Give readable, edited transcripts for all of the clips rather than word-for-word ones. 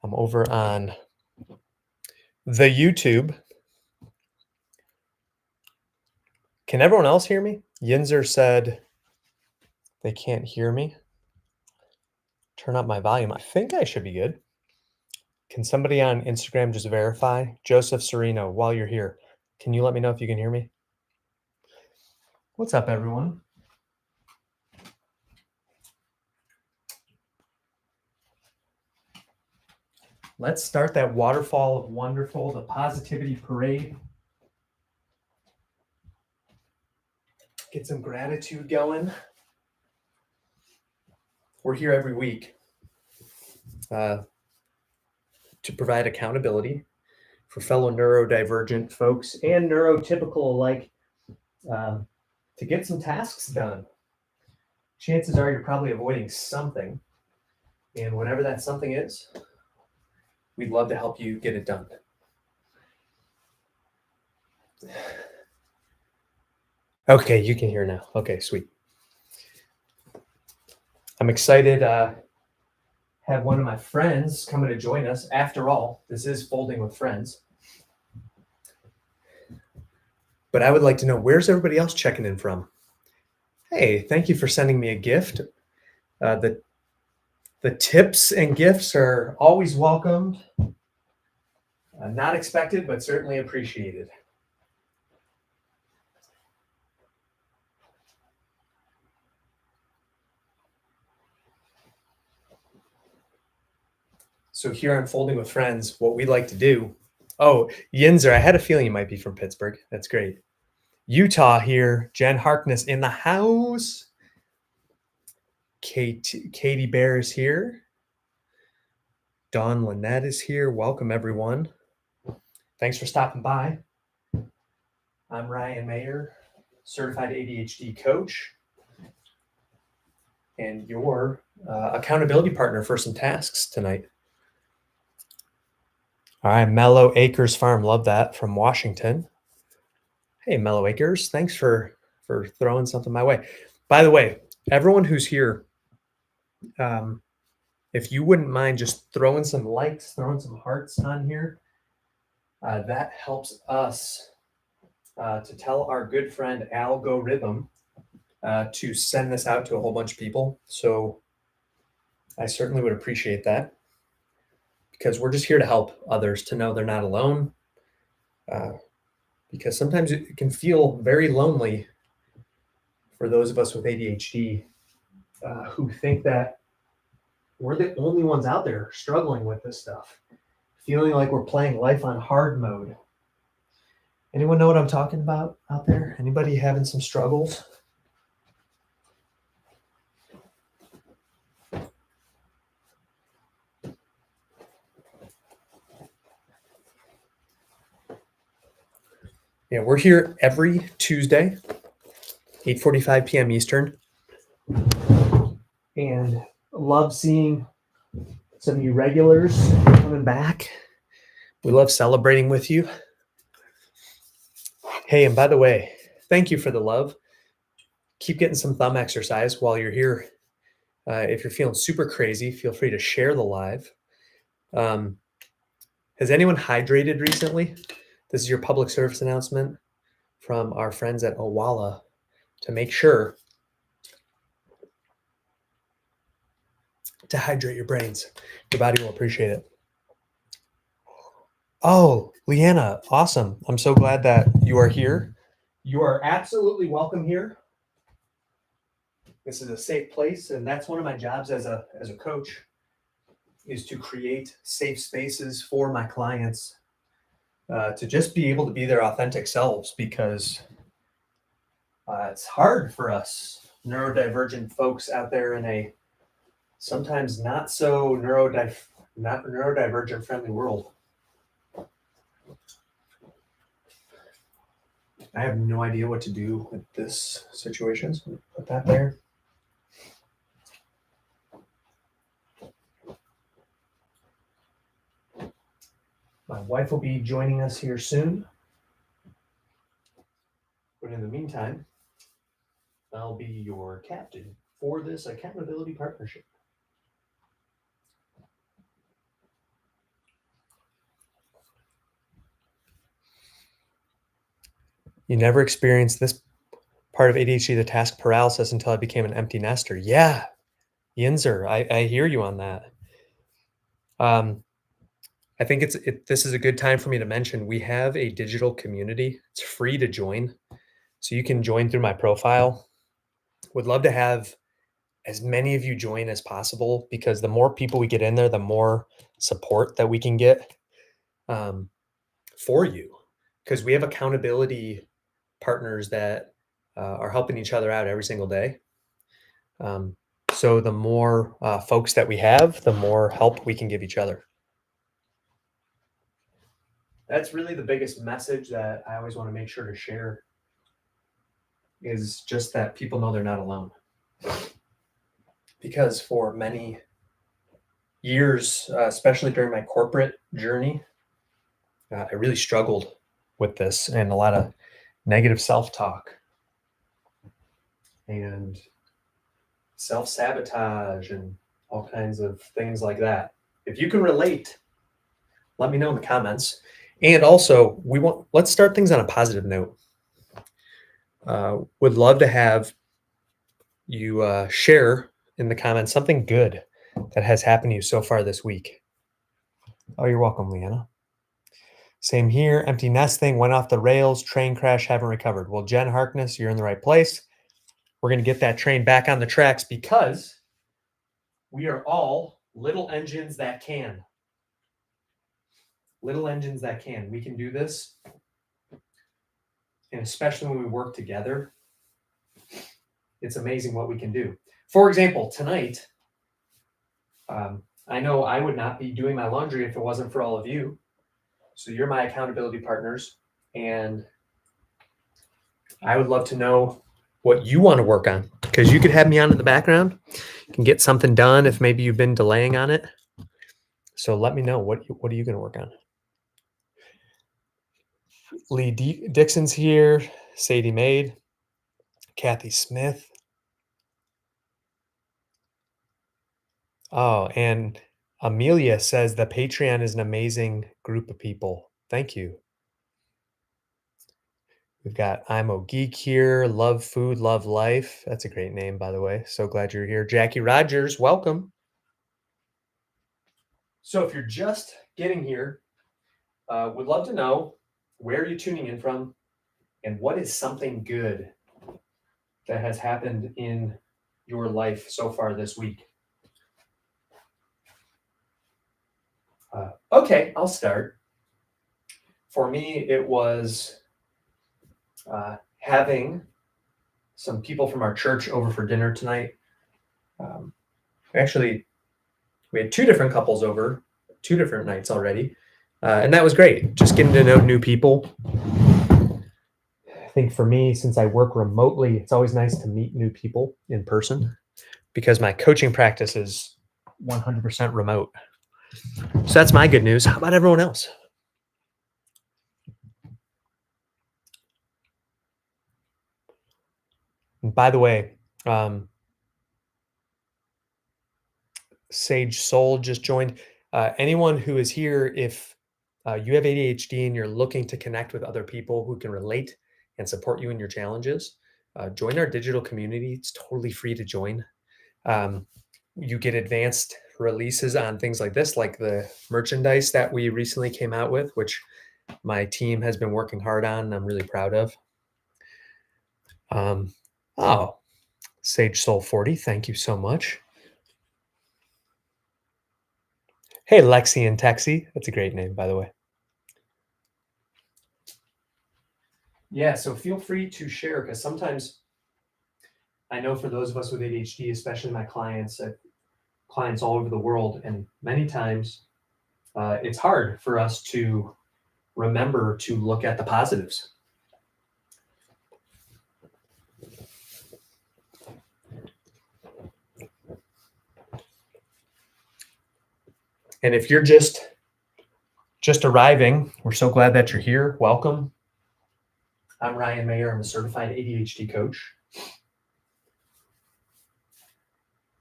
I'm over on the YouTube. Can everyone else hear me? Yinzer said they can't hear me. Turn up my volume. I think I should be good. Can somebody on Instagram just verify? Joseph Sereno, while you're here, can you let me know if you can hear me? What's up, everyone? Let's start that waterfall of wonderful, the positivity parade. Get some gratitude going. We're here every week to provide accountability for fellow neurodivergent folks and neurotypical alike to get some tasks done. Chances are you're probably avoiding something, and whatever that something is, we'd love to help you get it done. Okay, you can hear now. Okay, sweet. I'm excited. Have one of my friends coming to join us. After all, this is Folding with Friends. But I would like to know, where's everybody else checking in from? Hey, thank you for sending me a gift. The tips and gifts are always welcomed. Not expected, but certainly appreciated. So here on Folding with Friends, what we like to do. Oh, Yinzer, I had a feeling you might be from Pittsburgh. That's great. Utah here. Jen Harkness in the house. Katie Bear is here. Dawn Lynette is here. Welcome, everyone. Thanks for stopping by. I'm Ryan Mayer, certified ADHD coach, and your accountability partner for some tasks tonight. All right, Mellow Acres Farm, love that, from Washington. Hey, Mellow Acres, thanks for throwing something my way. By the way, everyone who's here, if you wouldn't mind just throwing some likes, throwing some hearts on here, that helps us to tell our good friend Algorithm to send this out to a whole bunch of people. So I certainly would appreciate that, because we're just here to help others to know they're not alone. Because sometimes it can feel very lonely for those of us with ADHD who think that we're the only ones out there struggling with this stuff, feeling like we're playing life on hard mode. Anyone know what I'm talking about out there? Anybody having some struggles? Yeah, we're here every Tuesday, 8:45 p.m. Eastern. And love seeing some of you regulars coming back. We love celebrating with you. Hey, and by the way, thank you for the love. Keep getting some thumb exercise while you're here. If you're feeling super crazy, feel free to share the live. Has anyone hydrated recently? This is your public service announcement from our friends at Owala to make sure to hydrate your brains. Your body will appreciate it. Oh, Leanna, awesome. I'm so glad that you are here. You are absolutely welcome here. This is a safe place, and that's one of my jobs as a coach, is to create safe spaces for my clients to just be able to be their authentic selves, because it's hard for us neurodivergent folks out there in a sometimes not so neurodivergent friendly world. I have no idea what to do with this situation, so put that there. My wife will be joining us here soon. But in the meantime, I'll be your captain for this accountability partnership. You never experienced this part of ADHD, the task paralysis, until I became an empty nester. Yeah, Yinzer, I hear you on that. I think this is a good time for me to mention we have a digital community. It's free to join. So you can join through my profile. Would love to have as many of you join as possible, because the more people we get in there, the more support that we can get for you. Because we have accountability partners that are helping each other out every single day. So the more folks that we have, the more help we can give each other. That's really the biggest message that I always want to make sure to share, is just that people know they're not alone. Because for many years, especially during my corporate journey, I really struggled with this, and a lot of negative self-talk and self-sabotage and all kinds of things like that. If you can relate, let me know in the comments. And also, let's start things on a positive note. Would love to have you share in the comments something good that has happened to you so far this week. Oh, you're welcome, Leanna. Same here. Empty nest thing went off the rails. Train crash, haven't recovered. Well, Jen Harkness, you're in the right place. We're going to get that train back on the tracks, because we are all little engines that can. Little engines that can. We can do this. And especially when we work together, it's amazing what we can do. For example, tonight, I know I would not be doing my laundry if it wasn't for all of you. So you're my accountability partners, and I would love to know what you want to work on, because you could have me on in the background. You can get something done if maybe you've been delaying on it. So let me know, what are you going to work on? Lee Dixon's here, Sadie Maid, Kathy Smith. Oh, and Amelia says the Patreon is an amazing group of people. Thank you. We've got I'm a Geek here. Love food, love life. That's a great name, by the way. So glad you're here. Jackie Rogers, welcome. So if you're just getting here, would love to know, where are you tuning in from, and what is something good that has happened in your life so far this week? Okay, I'll start. For me, it was having some people from our church over for dinner tonight. Actually, we had two different couples over, 2 different nights already. And that was great. Just getting to know new people. I think for me, since I work remotely, it's always nice to meet new people in person, because my coaching practice is 100% remote. So that's my good news. How about everyone else? And by the way, Sage Soul just joined. Anyone who is here, if you have ADHD and you're looking to connect with other people who can relate and support you in your challenges, join our digital community. It's totally free to join. You get advanced releases on things like this, like the merchandise that we recently came out with, which my team has been working hard on, and I'm really proud of. Oh, Sage Soul 40, thank you so much. Hey, Lexi and Texi. That's a great name, by the way. Yeah, so feel free to share, because sometimes I know for those of us with ADHD, especially my clients all over the world, and many times it's hard for us to remember to look at the positives. And if you're just arriving, we're so glad that you're here. Welcome. I'm Ryan Mayer. I'm a certified ADHD coach,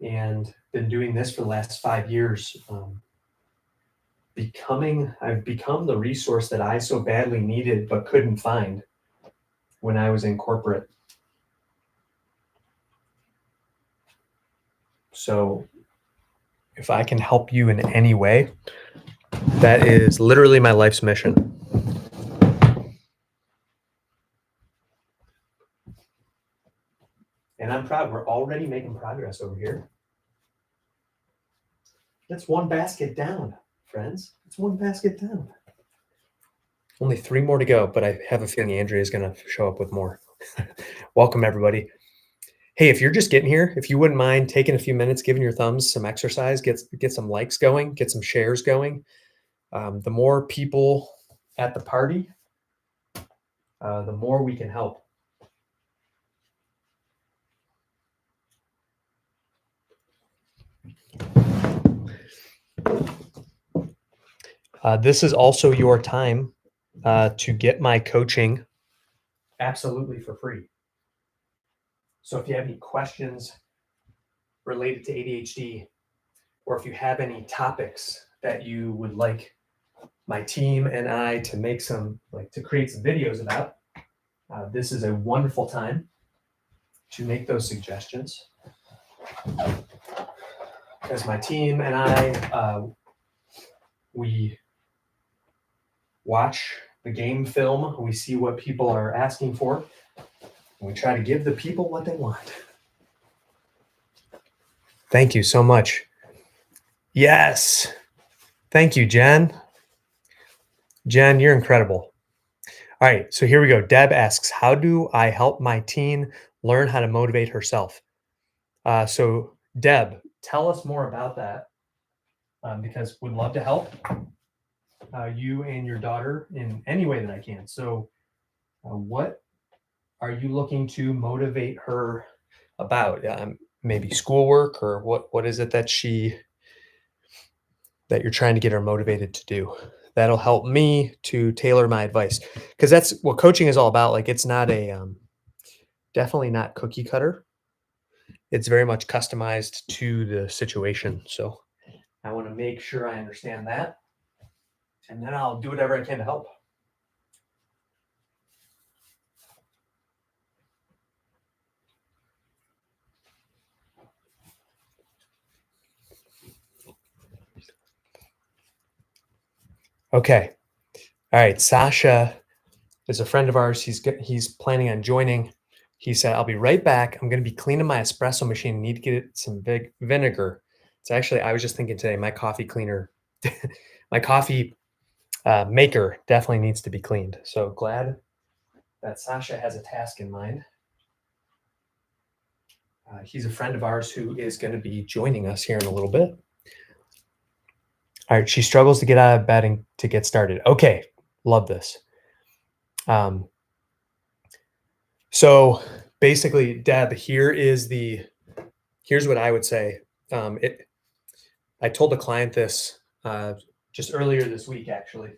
and been doing this for the last 5 years. I've become the resource that I so badly needed but couldn't find. when I was in corporate. So if I can help you in any way, that is literally my life's mission. And I'm proud. We're already making progress over here. That's one basket down, friends. It's one basket down. Only 3 more to go, but I have a feeling Andrea is going to show up with more. Welcome, everybody. Hey, if you're just getting here, if you wouldn't mind taking a few minutes, giving your thumbs some exercise, get some likes going, get some shares going. The more people at the party, the more we can help. This is also your time to get my coaching absolutely for free. So if you have any questions related to ADHD, or if you have any topics that you would like my team and I to make to create some videos about, this is a wonderful time to make those suggestions. Because my team and I, we watch the game film, we see what people are asking for, and we try to give the people what they want. Thank you so much. Yes. Thank you, Jen. Jen, you're incredible. All right, so here we go. Deb asks, how do I help my teen learn how to motivate herself? So Deb, tell us more about that because we'd love to help you and your daughter in any way that I can. So what are you looking to motivate her about? Maybe schoolwork, or what is it that you're trying to get her motivated to do? That'll help me to tailor my advice, because that's what coaching is all about. Like, it's not definitely not cookie cutter. It's very much customized to the situation. So I want to make sure I understand that, and then I'll do whatever I can to help. Okay. All right. Sasha is a friend of ours. He's planning on joining. He said, I'll be right back. I'm going to be cleaning my espresso machine. I need to get it some big vinegar. It's actually, I was just thinking today, my coffee cleaner, my coffee maker definitely needs to be cleaned. So glad that Sasha has a task in mind. He's a friend of ours who is going to be joining us here in a little bit. All right. She struggles to get out of bed and to get started. Okay. Love this. So basically, Deb, here's what I would say. I told the client this just earlier this week, actually.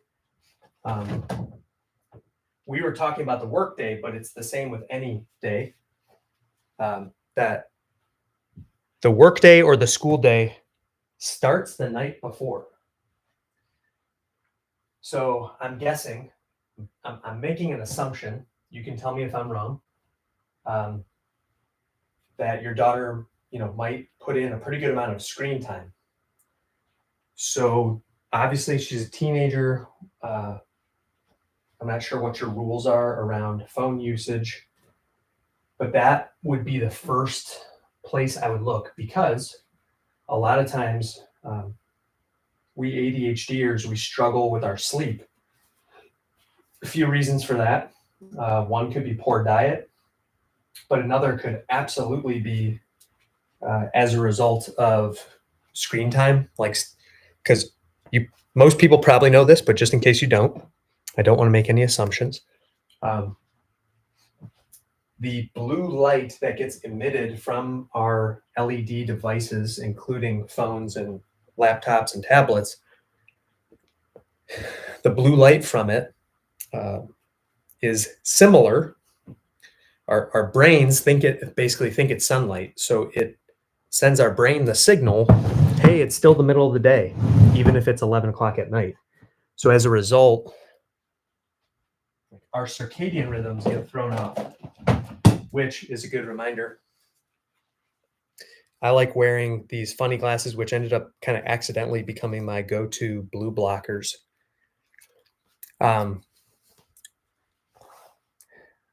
We were talking about the workday, but it's the same with any day. That the workday or the school day starts the night before. So I'm guessing, I'm making an assumption. You can tell me if I'm wrong. That your daughter, might put in a pretty good amount of screen time. So obviously she's a teenager. I'm not sure what your rules are around phone usage, but that would be the first place I would look, because a lot of times we ADHDers, we struggle with our sleep. A few reasons for that. One could be poor diet, but another could absolutely be as a result of screen time. Because most people probably know this, but just in case you don't, I don't want to make any assumptions. The blue light that gets emitted from our LED devices, including phones and laptops and tablets, the blue light from it is similar. Our brains basically think it's sunlight. So it sends our brain the signal, hey, it's still the middle of the day, even if it's 11 o'clock at night. So as a result, our circadian rhythms get thrown off, which is a good reminder. I like wearing these funny glasses, which ended up kind of accidentally becoming my go-to blue blockers. All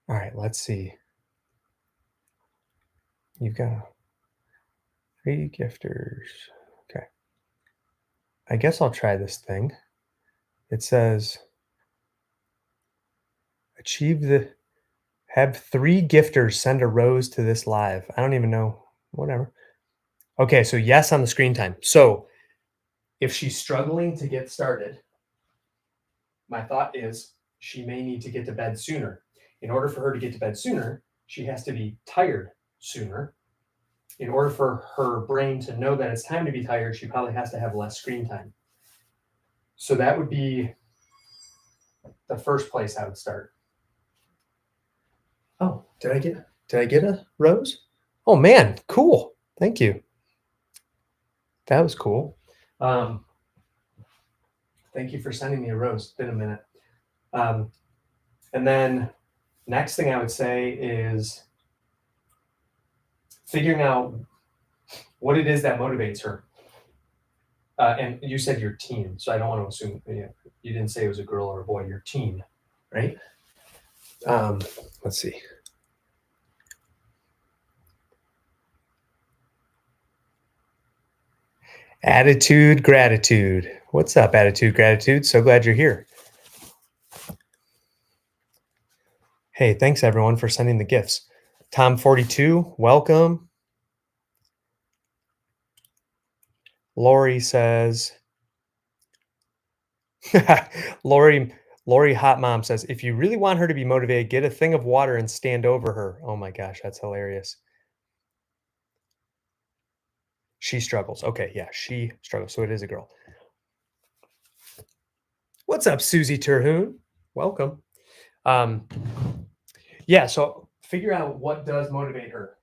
right, let's see. You've got 3 gifters. Okay. I guess I'll try this thing. It says, have 3 gifters send a rose to this live. I don't even know, whatever. Okay, so yes on the screen time. So if she's struggling to get started, my thought is she may need to get to bed sooner. In order for her to get to bed sooner, she has to be tired sooner. In order for her brain to know that it's time to be tired, she probably has to have less screen time. So that would be the first place I would start. Oh, did I get a rose? Oh man, cool. Thank you. That was cool. Thank you for sending me a rose. It's been a minute. And then next thing I would say is figuring out what it is that motivates her. And you said your teen, so I don't want to assume, you didn't say it was a girl or a boy, your teen, right? Let's see. Attitude, gratitude. What's up, attitude, gratitude? So glad you're here. Hey, thanks everyone for sending the gifts. Tom42, welcome. Lori says, Lori Hot Mom says, if you really want her to be motivated, get a thing of water and stand over her. Oh my gosh, that's hilarious. She struggles. Okay, yeah, she struggles. So it is a girl. What's up, Susie Terhune? Welcome. Yeah, so figure out what does motivate her.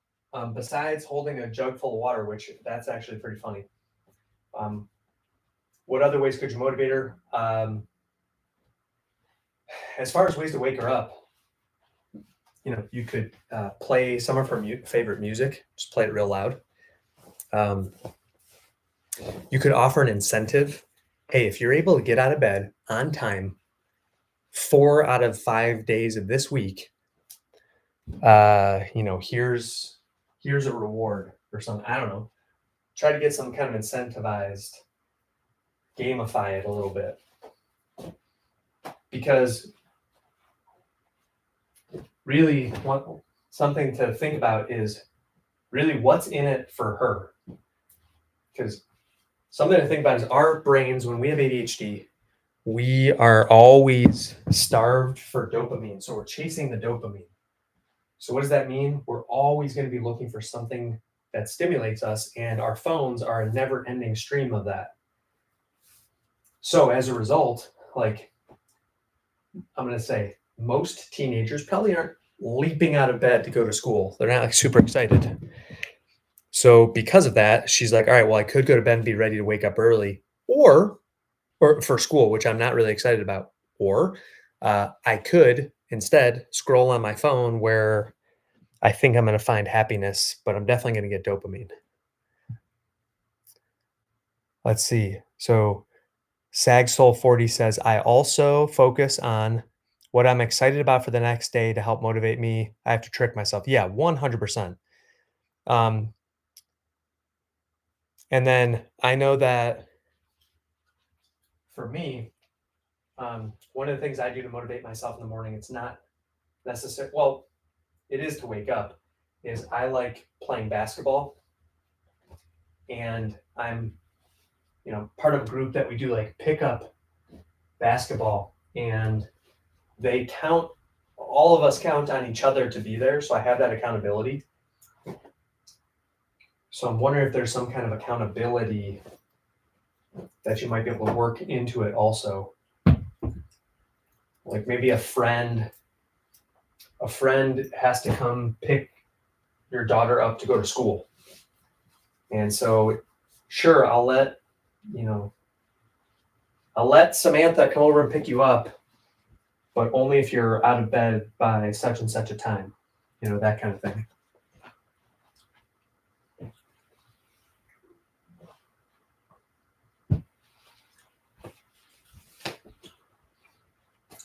Besides holding a jug full of water, which that's actually pretty funny. What other ways could you motivate her? As far as ways to wake her up, you could play some of her favorite music. Just play it real loud. You could offer an incentive. Hey, if you're able to get out of bed on time 4 out of 5 days of this week, here's a reward or something. I don't know. Try to get some kind of incentivized, gamify it a little bit. Because really something to think about is really what's in it for her. Because something to think about is our brains, when we have ADHD, we are always starved for dopamine. So we're chasing the dopamine. So what does that mean? We're always going to be looking for something that stimulates us, and our phones are a never-ending stream of that. So as a result, I'm going to say most teenagers probably aren't leaping out of bed to go to school. They're not super excited. So because of that, she's like, all right, well, I could go to bed and be ready to wake up early or for school, which I'm not really excited about. Or I could instead scroll on my phone where I think I'm going to find happiness, but I'm definitely going to get dopamine. Let's see. So Sag Soul 40 says, I also focus on what I'm excited about for the next day to help motivate me. I have to trick myself. Yeah, 100%. And then I know that for me, one of the things I do to motivate myself in the morning, it's not necessary. Well, it is to wake up, is I like playing basketball. And I'm, part of a group that we do like pickup basketball, and all of us count on each other to be there. So I have that accountability. So I'm wondering if there's some kind of accountability that you might be able to work into it also. Like maybe a friend has to come pick your daughter up to go to school. And so, sure, I'll let Samantha come over and pick you up. but only if you're out of bed by such and such a time, that kind of thing.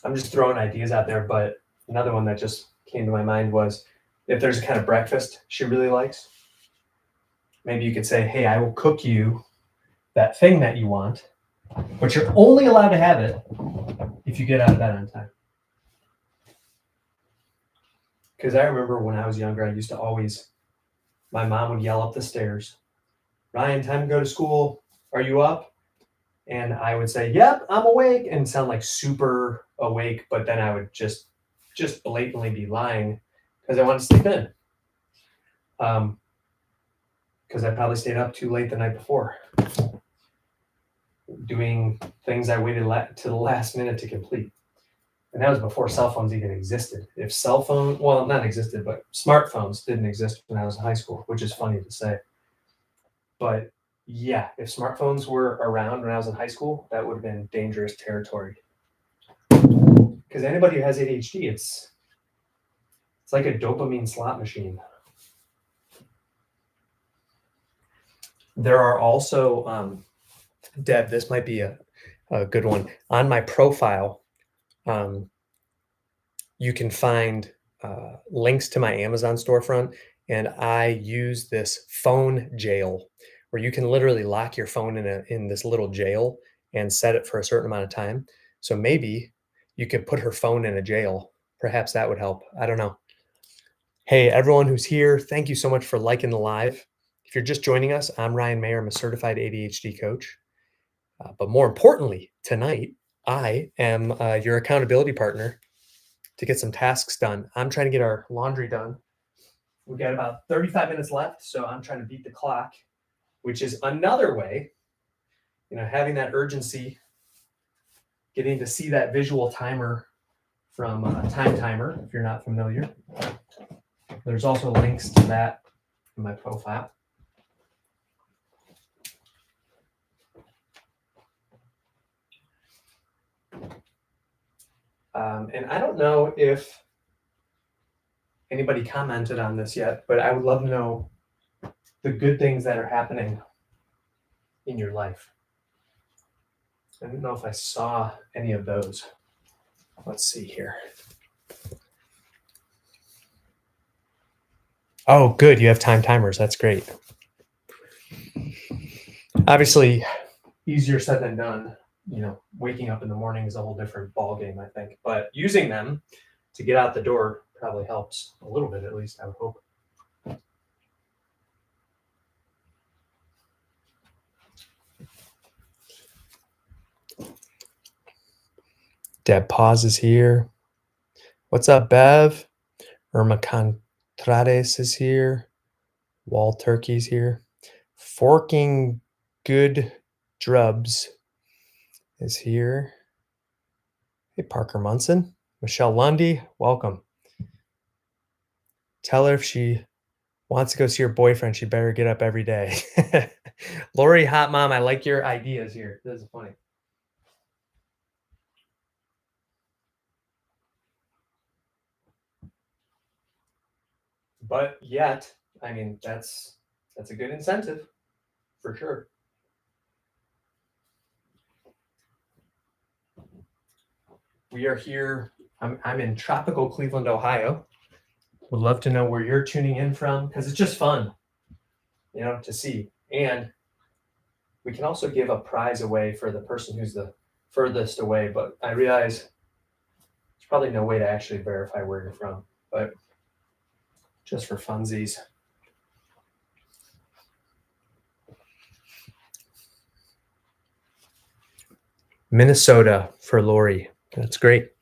I'm just throwing ideas out there, but another one that just came to my mind was if there's a kind of breakfast she really likes, maybe you could say, hey, I will cook you that thing that you want, but you're only allowed to have it if you get out of bed on time. Because I remember when I was younger, I used to always, my mom would yell up the stairs, Ryan, time to go to school. Are you up? And I would say, yep, I'm awake, and sound like super awake, but then I would just blatantly be lying because I wanted to sleep in. Because I probably stayed up too late the night before, doing things I waited to the last minute to complete. And that was before cell phones even existed. If not existed, but smartphones didn't exist when I was in high school, which is funny to say. But yeah, if smartphones were around when I was in high school, that would have been dangerous territory. Because anybody who has ADHD, it's like a dopamine slot machine. There are also, Deb, this might be a good one. On my profile, you can find links to my Amazon storefront, and I use this phone jail where you can literally lock your phone in this little jail and set it for a certain amount of time. So maybe you could put her phone in a jail. Perhaps that would help. I don't know. Hey, everyone who's here, thank you so much for liking the live. If you're just joining us, I'm Ryan Mayer. I'm a certified ADHD coach. But more importantly, tonight, I am your accountability partner to get some tasks done. I'm trying to get our laundry done. We've got about 35 minutes left, so I'm trying to beat the clock, which is another way, having that urgency, getting to see that visual timer from Time Timer, if you're not familiar. There's also links to that in my profile. And I don't know if anybody commented on this yet, but I would love to know the good things that are happening in your life. I don't know if I saw any of those. Let's see here. Oh, good. You have time timers. That's great. Obviously, easier said than done. Waking up in the morning is a whole different ballgame, I think. But using them to get out the door probably helps a little bit, at least, I would hope. Deb Paz is here. What's up, Bev? Irma Contrades is here. Wall Turkey's here. Forking Good Drubs is here. Hey, Parker Munson. Michelle Lundy, welcome. Tell her if she wants to go see her boyfriend, she better get up every day. Lori, hot mom, I like your ideas here. This is funny. But yet, I mean, that's a good incentive for sure. We are here. I'm in tropical Cleveland, Ohio. Would love to know where you're tuning in from, because it's just fun, to see. And we can also give a prize away for the person who's the furthest away, but I realize there's probably no way to actually verify where you're from, but just for funsies. Minnesota for Lori. That's great.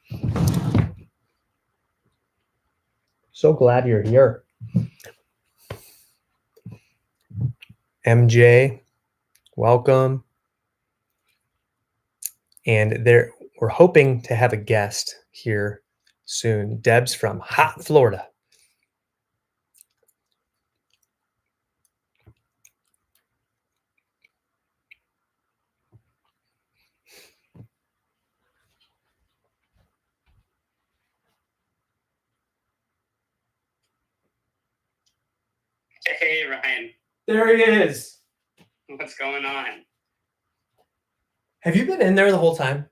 So glad you're here. MJ, welcome. And we're hoping to have a guest here soon. Deb's from hot Florida. Ryan. There he is. What's going on? Have you been in there the whole time?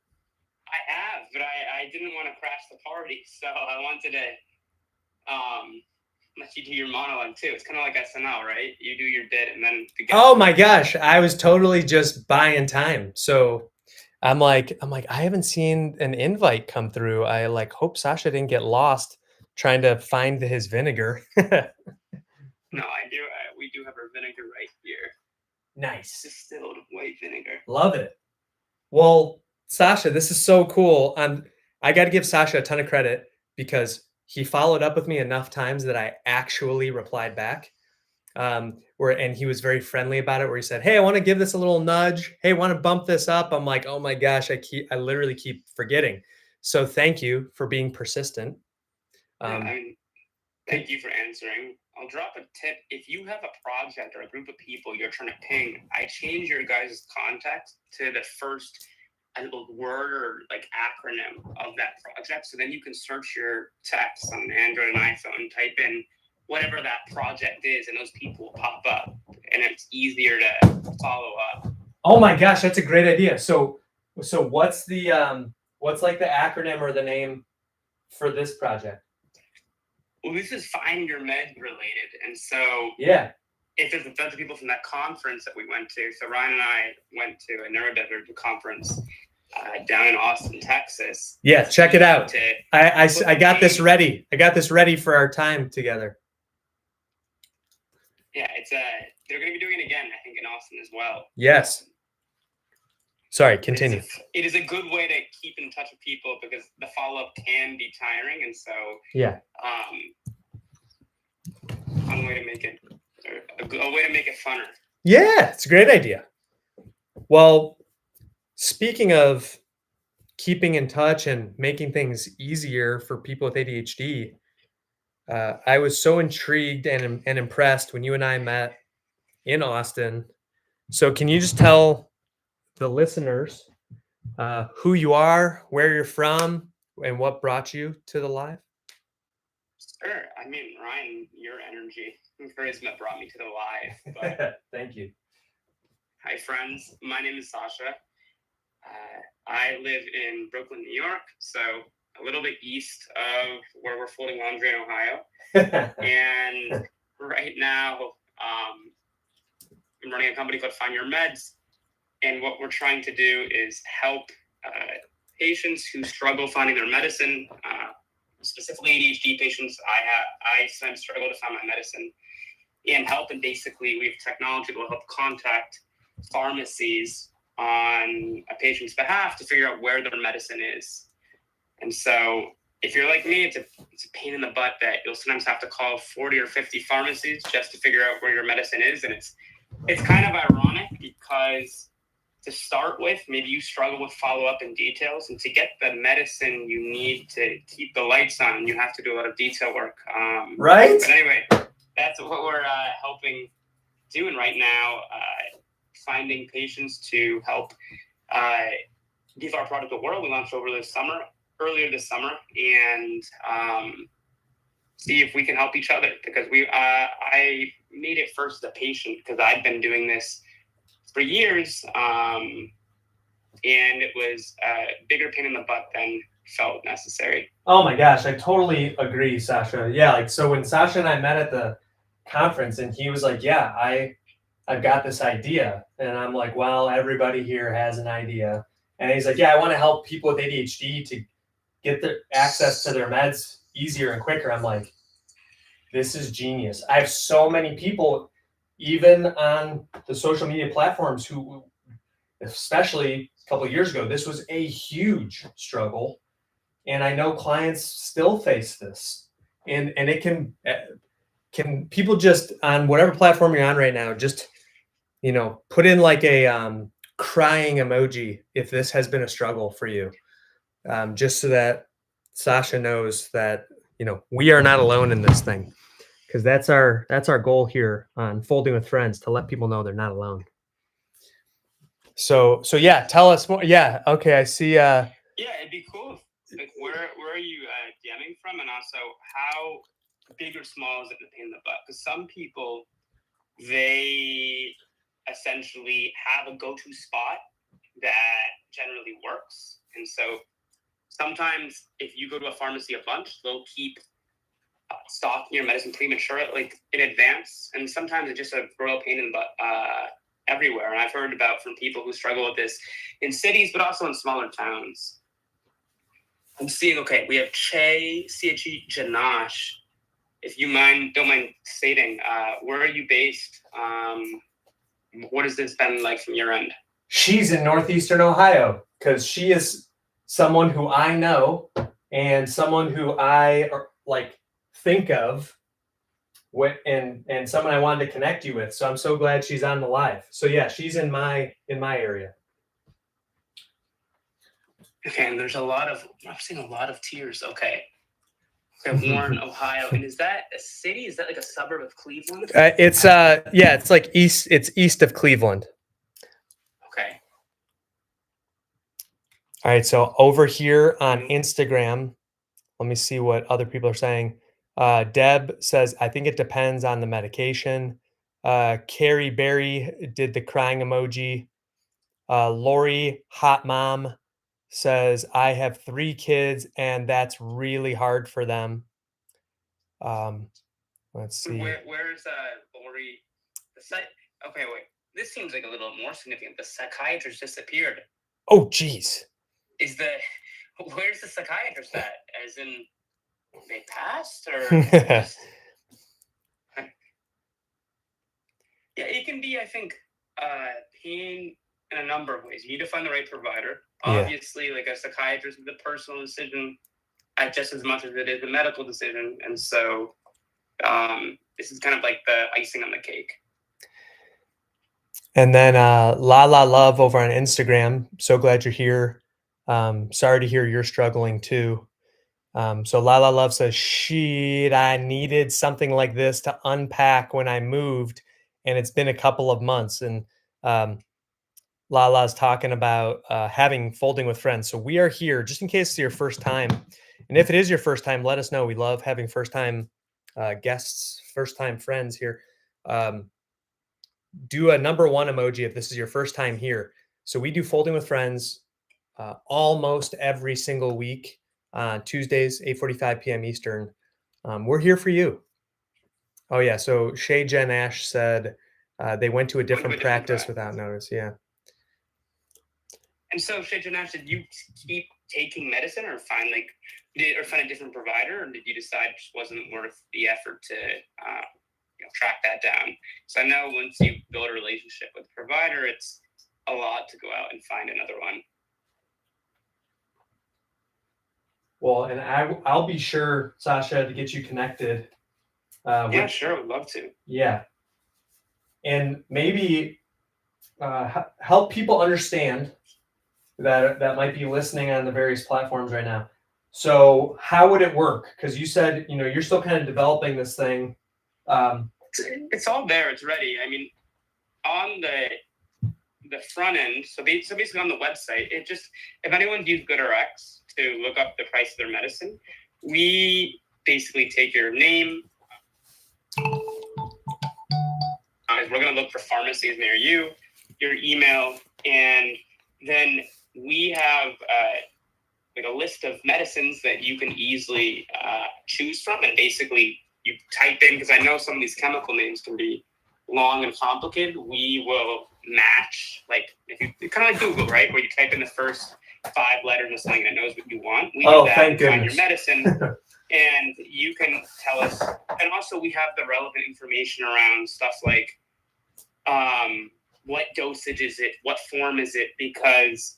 I have, but I didn't want to crash the party, so I wanted to let you do your monologue too. It's kind of like SNL, right? You do your bit and then the guest. Oh my gosh, I was totally just buying time. So I'm like, I haven't seen an invite come through. I like hope Sasha didn't get lost trying to find his vinegar. No, I do. We do have our vinegar right here. Nice. Distilled white vinegar. Love it. Well, Sasha, this is so cool. I got to give Sasha a ton of credit because he followed up with me enough times that I actually replied back. And he was very friendly about it, where he said, "Hey, I want to give this a little nudge. Hey, want to bump this up." I'm like, "Oh my gosh, I literally keep forgetting." So thank you for being persistent. Thank you for answering. I'll drop a tip. If you have a project or a group of people you're trying to ping, I change your guys' context to the first word or like acronym of that project. So then you can search your text on Android and iPhone, type in whatever that project is, and those people will pop up, and it's easier to follow up. Oh my gosh, that's a great idea. So what's the what's like the acronym or the name for this project? Well, this is Find Your Med related, and so yeah, if there's a bunch of people from that conference that we went to, so Ryan and I went to a neurodivergent conference down in Austin, Texas. Yeah, check it out. I got this ready. I got this ready for our time together. Yeah, they're going to be doing it again, I think, in Austin as well. Yes. Sorry, continue. It is a good way to keep in touch with people because the follow-up can be tiring, and so yeah, one way to make it a way to make it funner. Yeah, it's a great idea. Well, speaking of keeping in touch and making things easier for people with ADHD, I was so intrigued and impressed when you and I met in Austin. So can you just tell the listeners who you are, where you're from, and what brought you to the live? Sure. I mean, Ryan, your energy and charisma brought me to the live. But Thank you. Hi, friends. My name is Sasha. I live in Brooklyn, New York, so a little bit east of where we're folding laundry in Ohio. And right now, I'm running a company called Find Your Meds. And what we're trying to do is help patients who struggle finding their medicine, specifically ADHD patients. I sometimes struggle to find my medicine and help. And basically, we have technology that will help contact pharmacies on a patient's behalf to figure out where their medicine is. And so if you're like me, it's a pain in the butt that you'll sometimes have to call 40 or 50 pharmacies just to figure out where your medicine is. And it's kind of ironic because to start with, maybe you struggle with follow-up and details, and to get the medicine you need to keep the lights on, you have to do a lot of detail work. Right? But anyway, that's what we're helping doing right now, finding patients to help give our product a whirl. We launched earlier this summer, and see if we can help each other, because I made it first as a patient because I've been doing this for years, and it was a bigger pain in the butt than felt necessary. Oh my gosh, I totally agree, Sasha. Yeah, like so when Sasha and I met at the conference, and he was like, "Yeah, I've got this idea," and I'm like, "Well, everybody here has an idea," and he's like, "Yeah, I want to help people with ADHD to get their access to their meds easier and quicker." I'm like, "This is genius." I have so many people, even on the social media platforms, who, especially a couple of years ago, this was a huge struggle. And I know clients still face this. And it can people just on whatever platform you're on right now, just, put in like a crying emoji if this has been a struggle for you, just so that Sasha knows that, we are not alone in this thing. Because that's our goal here on Folding with Friends, to let people know they're not alone. So yeah, tell us more. Yeah, okay, I see. Yeah, it'd be cool. Like, where are you DMing from, and also how big or small is it in the pain in the butt? Because some people they essentially have a go-to spot that generally works. And so sometimes if you go to a pharmacy a bunch, they'll keep stocking your medicine premature, like in advance. And sometimes it's just a royal pain in the butt everywhere. And I've heard about from people who struggle with this in cities, but also in smaller towns. I'm seeing, okay, we have CHE Janash. If you don't mind stating, where are you based? What has this been like from your end? She's in Northeastern Ohio because she is someone who I know and someone who I think of and someone I wanted to connect you with. So I'm so glad she's on the live. So yeah, she's in my area. Okay, and I'm seeing a lot of tears. Okay, Warren, Ohio. And is that a city? Is that like a suburb of Cleveland? It's like east of Cleveland. Okay. All right, so over here on Instagram, let me see what other people are saying. Deb says, I think it depends on the medication. Carrie Berry did the crying emoji. Lori, hot mom, says, I have 3 kids and that's really hard for them. Let's see. Where's Lori? Okay, wait. This seems like a little more significant. The psychiatrist disappeared. Oh, geez. Where's the psychiatrist at? As in, they passed or? Yeah, it can be, I think, pain in a number of ways. You need to find the right provider. Obviously, like a psychiatrist is a personal decision just as much as it is a medical decision. And so this is kind of like the icing on the cake. And then La Love over on Instagram. So glad you're here. Sorry to hear you're struggling too. So La Love says, shit, I needed something like this to unpack when I moved. And it's been a couple of months. And Lala's talking about having folding with friends. So we are here just in case it's your first time. And if it is your first time, let us know. We love having first time guests, first time friends here. Do a number 1 emoji if this is your first time here. So we do folding with friends almost every single week, Tuesdays, 8:45 p.m. Eastern. We're here for you. Oh yeah. So Shay Jen Ash said they went to a different practice without notice. Yeah. And so, Shay Jen Ash, did you keep taking medicine or find a different provider, or did you decide it just wasn't worth the effort to track that down? So I know once you build a relationship with a provider, it's a lot to go out and find another one. Well, and I'll be sure, Sasha, to get you connected. Yeah, sure. I would love to. Yeah. And maybe help people understand that might be listening on the various platforms right now. So how would it work? Because you said, you're still kind of developing this thing. It's all there. It's ready. I mean, on the front end, so basically on the website, if anyone's used GoodRx to look up the price of their medicine, we basically take your name. We're going to look for pharmacies near you, your email, and then we have a list of medicines that you can easily choose from. And basically, you type in, because I know some of these chemical names can be long and complicated. We will match, if you kind of like Google, right, where you type in the first 5 letters of something that knows what you want. We do that, thank goodness. Find your medicine, and you can tell us. And also, we have the relevant information around stuff like what dosage is it, what form is it, because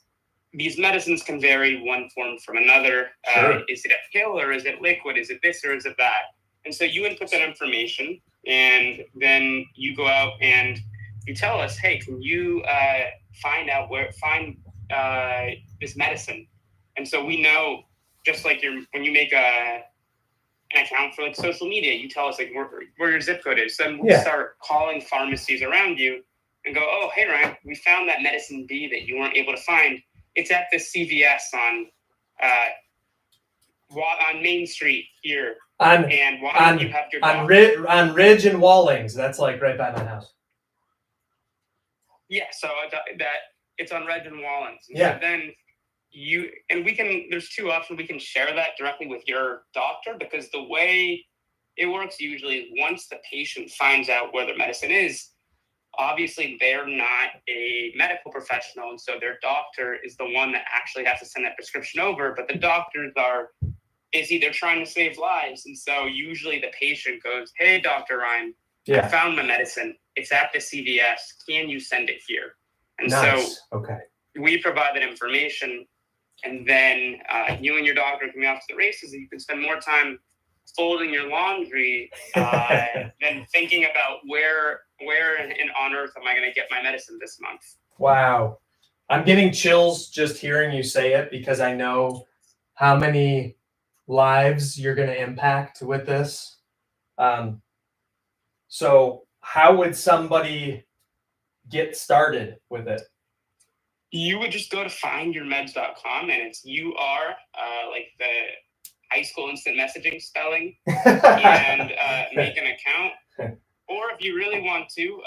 these medicines can vary one form from another. Sure. Is it a pill or is it liquid? Is it this or is it that? And so you input that information, and then you go out and you tell us, hey, can you find this medicine? And so we know, just like when you make an account for social media, you tell us where your zip code is. So then we start calling pharmacies around you and go, oh, hey, Ryan, we found that medicine B that you weren't able to find. It's at the CVS on on Main Street here. On And why don't you have your on doctor? on Ridge and Wallings. That's like right by my house. Yeah, so that it's on Red and Wallens. Yeah. So then there's two options. We can share that directly with your doctor, because the way it works usually is once the patient finds out where their medicine is, obviously they're not a medical professional, and so their doctor is the one that actually has to send that prescription over, but the doctors is either trying to save lives. And so usually the patient goes, "Hey, Dr. Ryan, I found my medicine. It's at the CVS. Can you send it here?" And Nice. so Okay. we provide that information, and then you and your doctor can be off to the races, and you can spend more time folding your laundry than thinking about where on earth am I going to get my medicine this month. Wow. I'm getting chills just hearing you say it, because I know how many lives you're going to impact with this. So how would somebody get started with it? You would just go to findyourmeds.com, and it's like the high school instant messaging spelling, and make an account. Or if you really want to,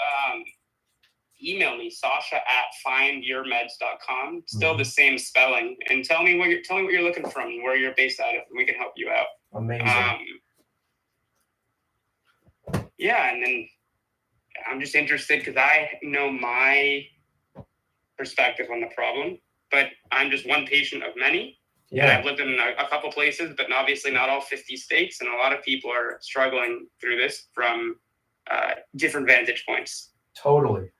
email me, sasha@findyourmeds.com, still the same spelling, and tell me what you're looking from, where you're based out of, and we can help you out. Amazing. Yeah, and then I'm just interested because I know my perspective on the problem, but I'm just one patient of many. Yeah. And I've lived in a couple places, but obviously not all 50 states, and a lot of people are struggling through this from different vantage points. Totally.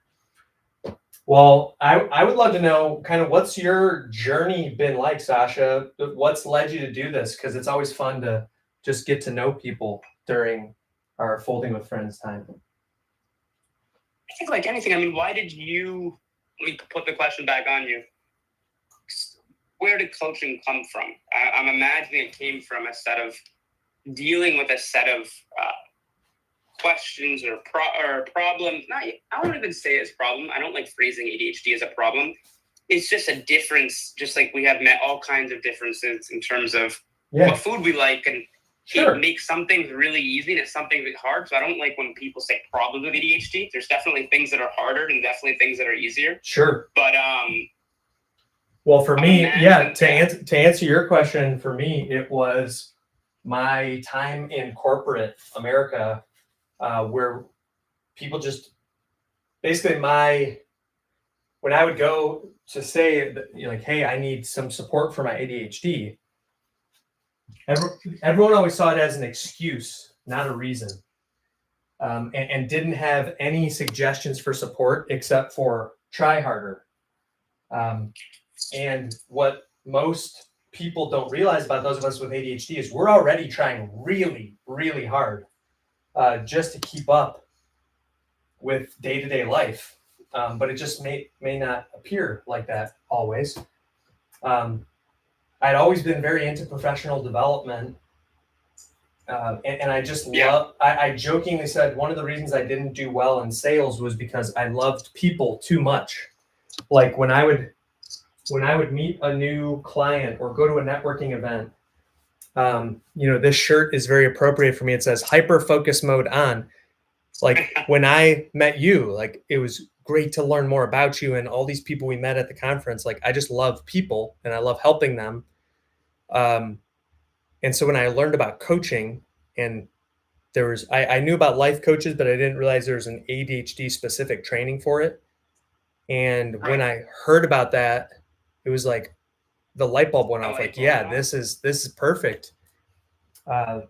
Well, I would love to know kind of what's your journey been like, Sasha? What's led you to do this? Because it's always fun to just get to know people during our Folding with Friends time. I think like anything, I mean, let me put the question back on you. Where did coaching come from? I'm imagining it came from dealing with a set of questions or problems. I don't even say it's a problem. I don't like phrasing ADHD as a problem. It's just a difference, just like we have met all kinds of differences in terms of what food we like, and it makes some things really easy and some things hard. So I don't like when people say problems with ADHD. There's definitely things that are harder and definitely things that are easier. Sure. But well, for me, to answer your question, for me, it was my time in corporate America, where people just basically when I would go to say that, like, hey, I need some support for my ADHD, everyone always saw it as an excuse, not a reason, and didn't have any suggestions for support except for try harder. And what most people don't realize about those of us with ADHD is we're already trying really, really hard just to keep up with day-to-day life. But it just may not appear like that always. I'd always been very into professional development. And I just love, I jokingly said one of the reasons I didn't do well in sales was because I loved people too much. Like when I would meet a new client or go to a networking event, this shirt is very appropriate for me. It says hyper focus mode on. Like when I met you, like it was great to learn more about you and all these people we met at the conference. Like I just love people and I love helping them. And so when I learned about coaching, and I knew about life coaches, but I didn't realize there was an ADHD specific training for it. And when I heard about that, it was like the light bulb went off. Like, yeah, this is perfect.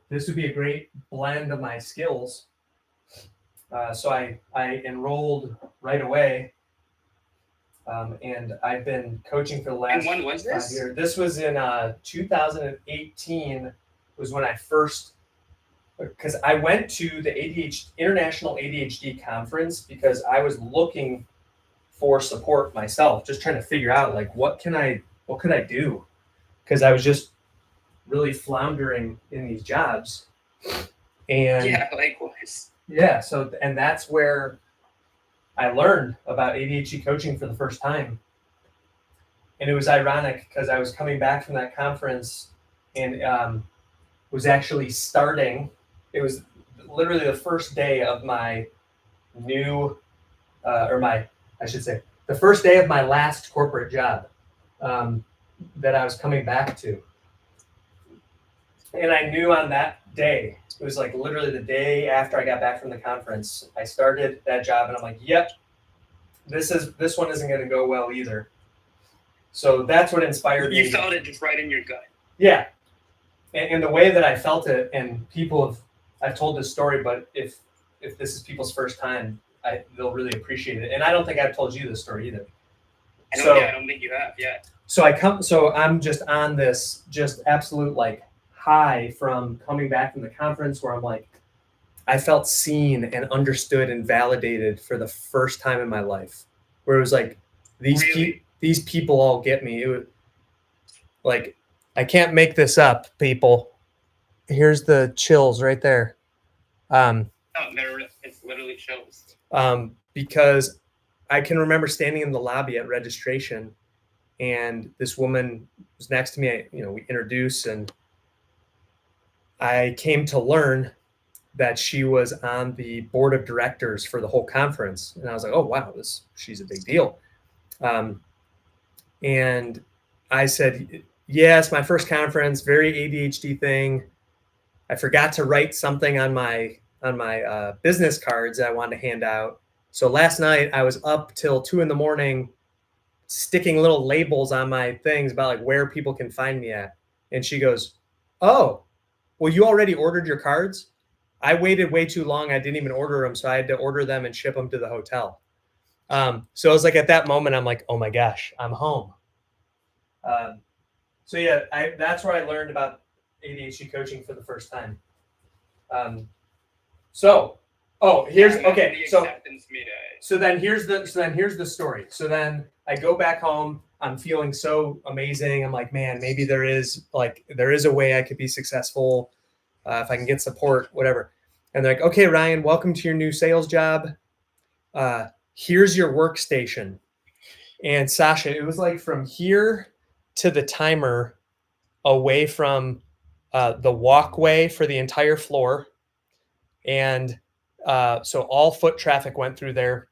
This would be a great blend of my skills. So I enrolled right away, and I've been coaching for the last. And when was this? 5 years. This was in 2018. Was when I first, because I went to the International ADHD Conference because I was looking for support myself, just trying to figure out like what could I do, because I was just really floundering in these jobs. And likewise. Yeah, so and that's where I learned about ADHD coaching for the first time. And it was ironic because I was coming back from that conference and was actually starting. It was literally the first day of my new, I should say, the first day of my last corporate job that I was coming back to. And I knew on that day, it was like literally the day after I got back from the conference, I started that job, and I'm like, yep, this one isn't going to go well either. So that's what inspired me. You felt it just right in your gut. Yeah. And the way that I felt it, and I've told this story, but if this is people's first time, they'll really appreciate it. And I don't think I've told you this story either. I don't think you have yet. So I'm just on this just absolute like high from coming back from the conference where I'm like, I felt seen and understood and validated for the first time in my life, where it was like, these people all get me. It was like, I can't make this up, people. Here's the chills right there. It's literally chills. Because I can remember standing in the lobby at registration, and this woman was next to me. We introduced, and I came to learn that she was on the board of directors for the whole conference. And I was like, oh, wow, she's a big deal. And I said, yes, my first conference, very ADHD thing. I forgot to write something on my business cards that I wanted to hand out. So last night I was up till 2 a.m. sticking little labels on my things about like where people can find me at. And she goes, oh, well, you already ordered your cards? I waited way too long. I didn't even order them. So I had to order them and ship them to the hotel. So I was like, at that moment, I'm like, oh my gosh, I'm home. So yeah, that's where I learned about ADHD coaching for the first time. So then here's the story. So then I go back home. I'm feeling so amazing. I'm like, man, maybe there is a way I could be successful if I can get support, whatever. And they're like, okay, Ryan, welcome to your new sales job. Here's your workstation. And Sasha, it was like from here to the timer, away from the walkway for the entire floor. And so all foot traffic went through there.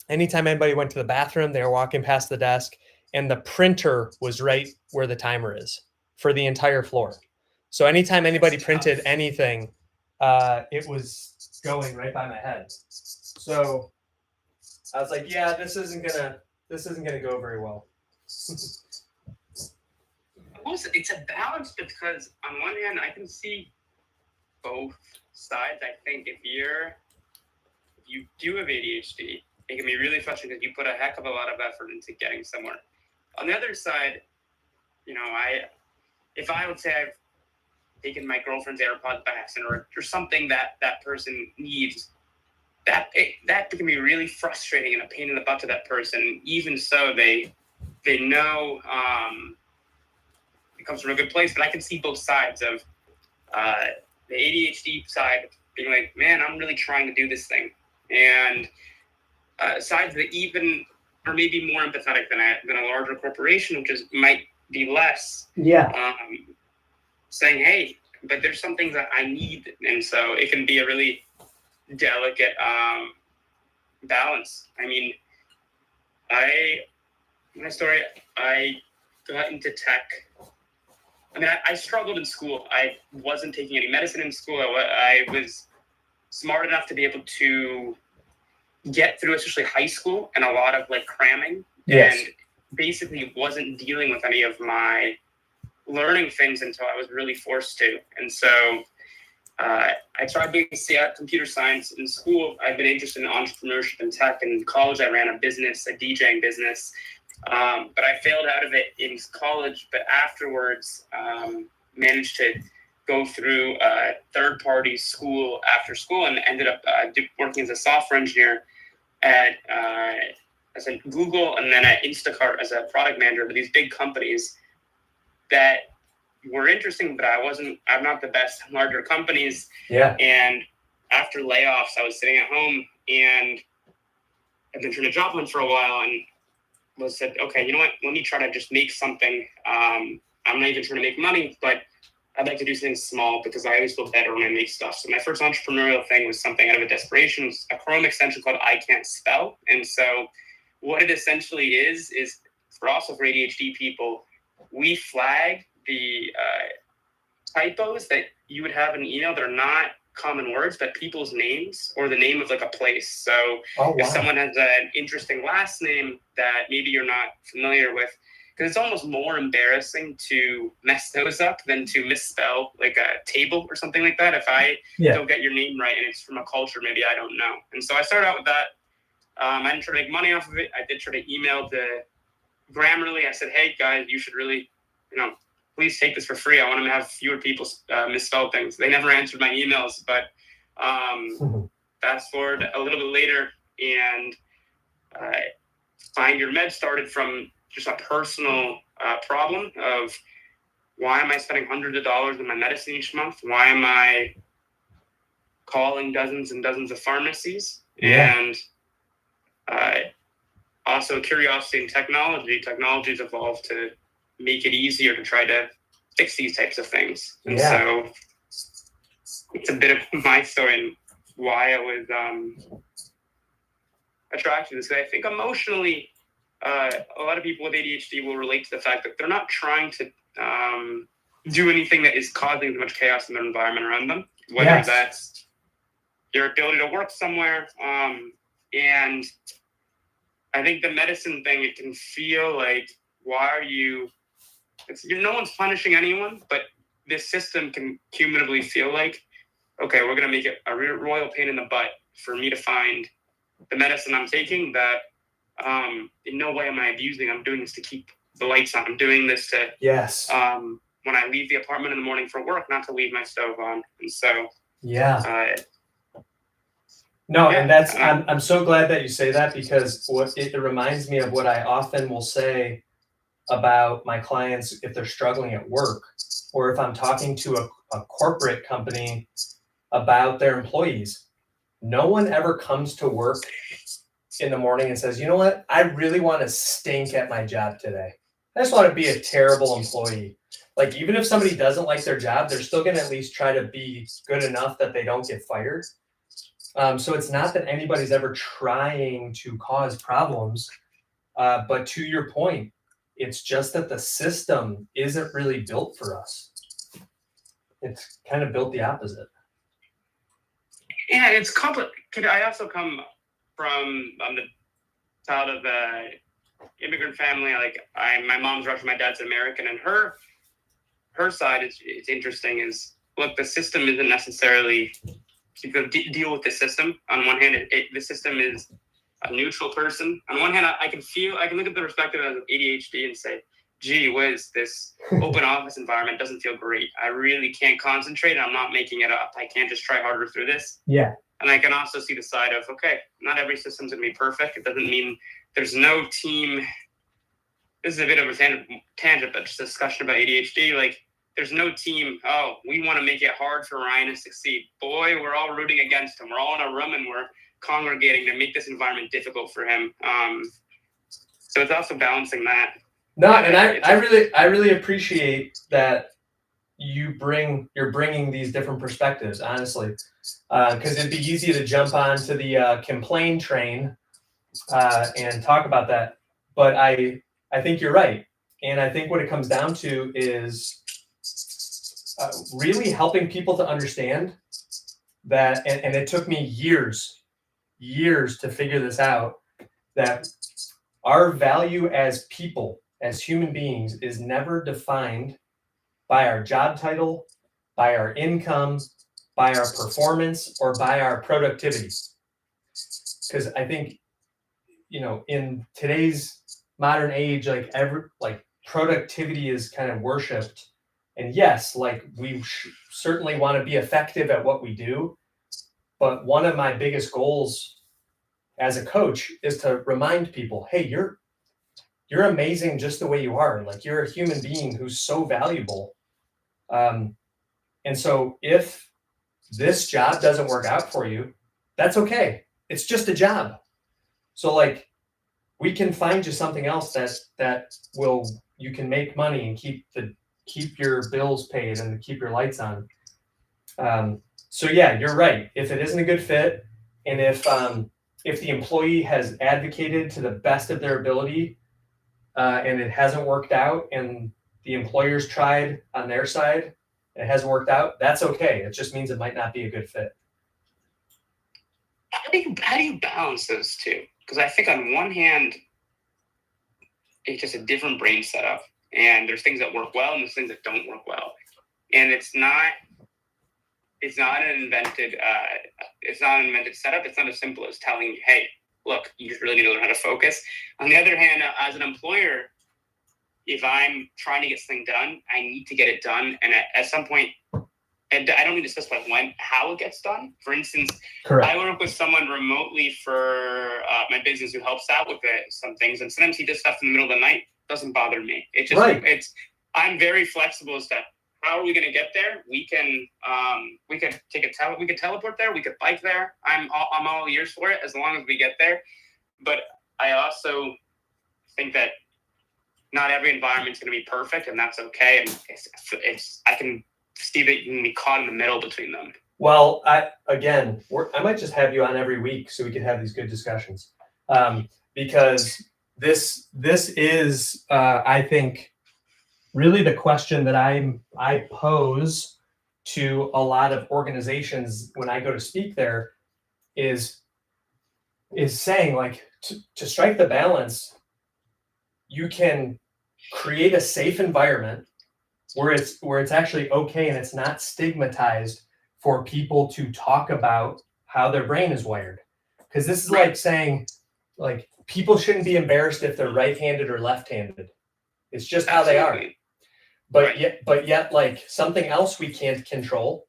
Anytime anybody went to the bathroom, they were walking past the desk, and the printer was right where the timer is for the entire floor. So anytime anybody printed anything, it was going right by my head. So I was like, yeah, this isn't gonna go very well. It's a balance, because on one hand, I can see both sides. I think if you do have ADHD, it can be really frustrating because you put a heck of a lot of effort into getting somewhere. On the other side, if I would say I've taken my girlfriend's AirPods by accident, or something that person needs, that can be really frustrating and a pain in the butt to that person. Even so, they know it comes from a good place. But I can see both sides of the ADHD side being like, man, I'm really trying to do this thing, and sides that even are maybe more empathetic than a larger corporation, which might be less. Yeah. Saying, hey, but there's some things that I need, and so it can be a really delicate balance. I mean, my story, I got into tech. I mean, I struggled in school. I wasn't taking any medicine in school. I was smart enough to be able to get through, especially high school, and a lot of like cramming. Yes. And basically wasn't dealing with any of my learning things until I was really forced to. And so I tried doing computer science in school. I've been interested in entrepreneurship and tech. In college, I ran a DJing business. But I failed out of it in college. But afterwards, managed to go through a third-party school after school, and ended up working as a software engineer at Google, and then at Instacart as a product manager for these big companies that were interesting, but I'm not the best in larger companies. Yeah. And after layoffs, I was sitting at home, and I've been trying to job hunt for a while, and said, okay, you know what? Let me try to just make something. I'm not even trying to make money, but I'd like to do something small because I always feel better when I make stuff. So my first entrepreneurial thing was something out of a desperation. It was a Chrome extension called I Can't Spell. And so what it essentially is for also for ADHD people, we flag the typos that you would have in email that are not common words, but people's names or the name of like a place. So if someone has an interesting last name that maybe you're not familiar with, because it's almost more embarrassing to mess those up than to misspell like a table or something like that. If I don't get your name right and it's from a culture maybe I don't know. And so I started out with that. I didn't try to make money off of it. I did try to email the Grammarly. I said, hey guys, you should really, please take this for free. I want to have fewer people misspell things. They never answered my emails, but fast forward a little bit later, and Find Your Med started from just a personal problem of why am I spending hundreds of dollars on my medicine each month? Why am I calling dozens and dozens of pharmacies? And also curiosity in technology. Technology's evolved to make it easier to try to fix these types of things. And so it's a bit of my story and why I was attracted to this. I think emotionally, a lot of people with ADHD will relate to the fact that they're not trying to do anything that is causing too much chaos in their environment around them, whether that's your ability to work somewhere. And I think the medicine thing, it can feel like, no one's punishing anyone, but this system can cumulatively feel like, okay, we're going to make it a royal pain in the butt for me to find the medicine I'm taking that in no way am I abusing. I'm doing this to keep the lights on. I'm doing this to, when I leave the apartment in the morning for work, not to leave my stove on. And so, and that's, I'm so glad that you say that, because it reminds me of what I often will say about my clients if they're struggling at work, or if I'm talking to a corporate company about their employees. No one ever comes to work in the morning and says, you know what, I really want to stink at my job today. I just want to be a terrible employee. Like, even if somebody doesn't like their job, they're still going to at least try to be good enough that they don't get fired. So it's not that anybody's ever trying to cause problems, but to your point, it's just that the system isn't really built for us. It's kind of built the opposite. Yeah, it's complicated. I also come from the child of an immigrant family. My mom's Russian, my dad's American, and her side it's interesting. Is look, the system isn't necessarily to deal with the system. On one hand, the system is a neutral person. On one hand, I can look at the perspective of ADHD and say, gee whiz, this open office environment doesn't feel great. I really can't concentrate. I'm not making it up. I can't just try harder through this. And I can also see the side of, okay, not every system's going to be perfect. It doesn't mean there's no team. This is a bit of a tangent, but just a discussion about ADHD. Like, there's no team, we want to make it hard for Ryan to succeed. Boy, we're all rooting against him. We're all in a room and we're congregating to make this environment difficult for him. So it's also balancing that. No, and I really appreciate that you're bringing these different perspectives, honestly, because it'd be easy to jump onto the complain train and talk about that. But I think you're right, and I think what it comes down to is really helping people to understand that, and it took me years to figure this out, that our value as people, as human beings, is never defined by our job title, by our income, by our performance, or by our productivity. Because I think, in today's modern age, productivity is kind of worshipped. And yes, we certainly want to be effective at what we do. But one of my biggest goals as a coach is to remind people, hey, you're amazing just the way you are. Like, you're a human being who's so valuable. And so if this job doesn't work out for you, that's okay. It's just a job. So we can find you something else that you can make money and keep keep your bills paid and to keep your lights on. So yeah, you're right. If it isn't a good fit, and if the employee has advocated to the best of their ability, and it hasn't worked out, and the employer's tried on their side and it hasn't worked out, that's okay. It just means it might not be a good fit. How do you balance those two? Because I think on one hand, it's just a different brain setup, and there's things that work well and there's things that don't work well, and it's not an invented setup. It's not as simple as telling you, hey, look, you just really need to learn how to focus. On the other hand, as an employer, if I'm trying to get something done, I need to get it done, and at some point, and I don't need to specify how it gets done. For instance, Correct. I work with someone remotely for my business who helps out with some things, and sometimes he does stuff in the middle of the night. Doesn't bother me. I'm very flexible as to how are we going to get there. We can teleport there. We could bike there. I'm all ears for it as long as we get there. But I also think that not every environment's going to be perfect, and that's okay. And I can see that you can be caught in the middle between them. Well, I might just have you on every week so we can have these good discussions, because this is, I think, really the question that I pose to a lot of organizations when I go to speak there is saying, like, to strike the balance, you can create a safe environment where it's actually okay and it's not stigmatized for people to talk about how their brain is wired. Because this is like saying, like, people shouldn't be embarrassed if they're right-handed or left-handed. It's just how they are. But yet, like, something else we can't control,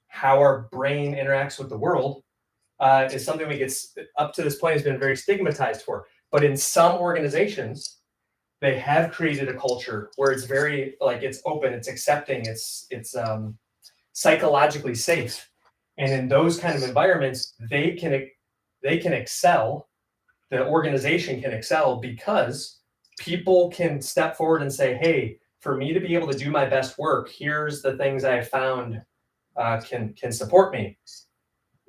how our brain interacts with the world, is something we get up to this point has been very stigmatized for. But in some organizations, they have created a culture where it's very, like, it's open, it's accepting, it's psychologically safe. And in those kind of environments, they can excel. The organization can excel because people can step forward and say, hey, for me to be able to do my best work, here's the things I have found can support me.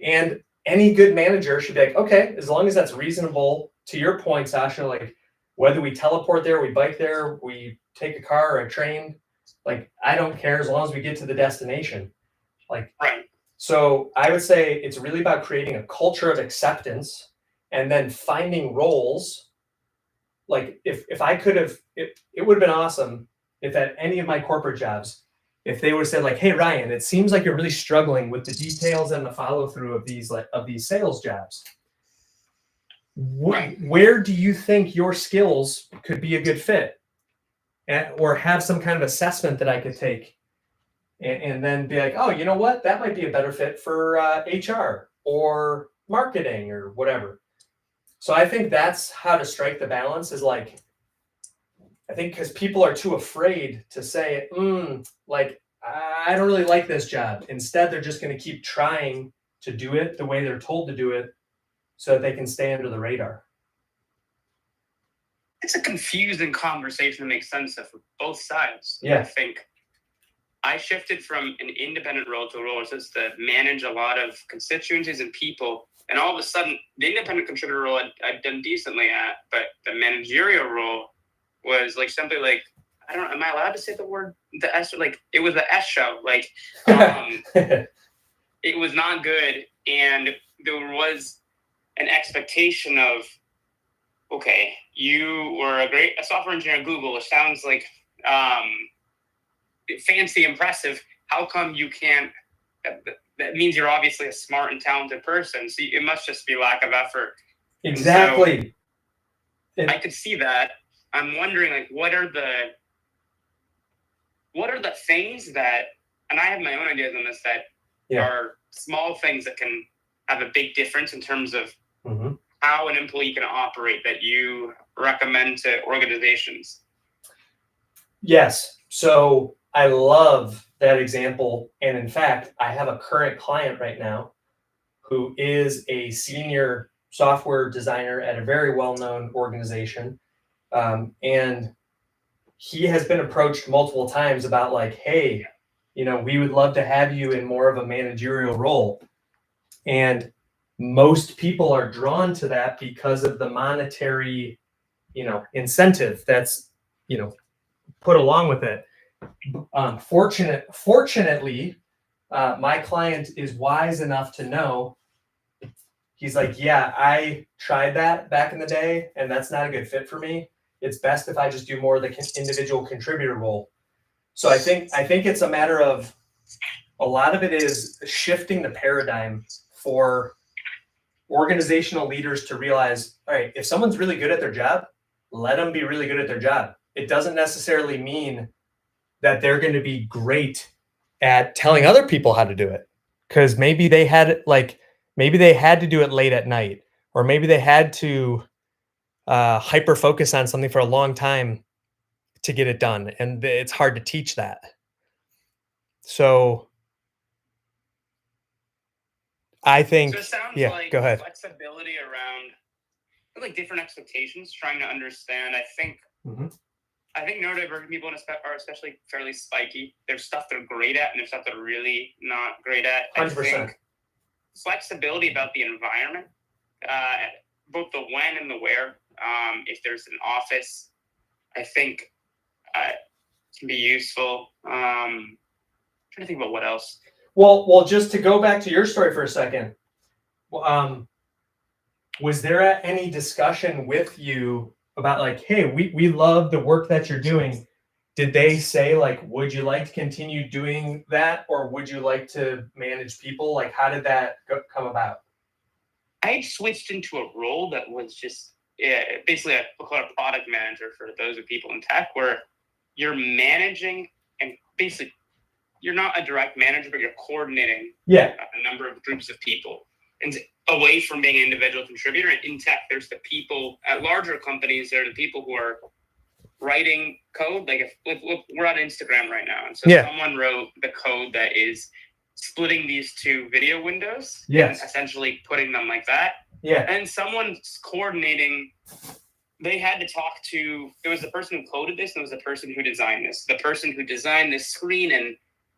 And any good manager should be like, okay, as long as that's reasonable, to your point, Sasha, like, whether we teleport there, we bike there, we take a car or a train, like, I don't care as long as we get to the destination. Like, right. So I would say it's really about creating a culture of acceptance and then finding roles. Like, if I could have, it would have been awesome if at any of my corporate jobs, if they would have said, like, hey, Ryan, it seems like you're really struggling with the details and the follow through of these sales jobs. Where do you think your skills could be a good fit, or have some kind of assessment that I could take and then be like, oh, you know what? That might be a better fit for HR or marketing or whatever. So I think that's how to strike the balance, is like, I think because people are too afraid to say, like, I don't really like this job. Instead, they're just going to keep trying to do it the way they're told to do it so that they can stay under the radar. It's a confusing conversation that makes sense of both sides. Yeah. I think I shifted from an independent role to a role where it's to manage a lot of constituencies and people. And all of a sudden, the independent contributor role I'd done decently at, but the managerial role was like something like, I don't know, am I allowed to say the word, the S, like, it was the S show. Like, it was not good. And there was an expectation of, okay, you were a software engineer at Google. It sounds like fancy, impressive. How come you can't? That means you're obviously a smart and talented person. So it must just be lack of effort. Exactly. So I could see that. I'm wondering, like, what are the things that, and I have my own ideas on this, that are small things that can have a big difference in terms of how an employee can operate, that you recommend to organizations? Yes. So I love that example. And in fact, I have a current client right now who is a senior software designer at a very well-known organization. And he has been approached multiple times about like, hey, we would love to have you in more of a managerial role. And most people are drawn to that because of the monetary, incentive that's, put along with it. Fortunately, my client is wise enough to know. He's like, yeah, I tried that back in the day, and that's not a good fit for me. It's best if I just do more of the individual contributor role. So I think it's a matter of, a lot of it is shifting the paradigm for organizational leaders to realize, all right, if someone's really good at their job, let them be really good at their job. It doesn't necessarily mean that they're going to be great at telling other people how to do it, because maybe they had to do it late at night, or maybe they had to hyper focus on something for a long time to get it done, and it's hard to teach that. So I think, So it sounds like go ahead. flexibility around like different expectations, trying to understand. I think neurodivergent people are especially fairly spiky. There's stuff they're great at, and there's stuff they're really not great at. 100%. I think flexibility about the environment, both the when and the where. If there's an office, I think can be useful. I'm trying to think about what else. Well, just to go back to your story for a second, was there any discussion with you about like, hey, we love the work that you're doing? Did they say like, would you like to continue doing that, or would you like to manage people? Like, how did that come about? I switched into a role that was just basically we'll call it a product manager for those of people in tech, where you're managing, and basically you're not a direct manager, but you're coordinating a number of groups of people. And away from being an individual contributor, in tech, there's the people at larger companies. There are the people who are writing code. Like if we're on Instagram right now, and so someone wrote the code that is splitting these two video windows, and essentially putting them like that. And someone's coordinating. They had to talk to. It was the person who coded this, and it was the person who designed this. The person who designed this screen and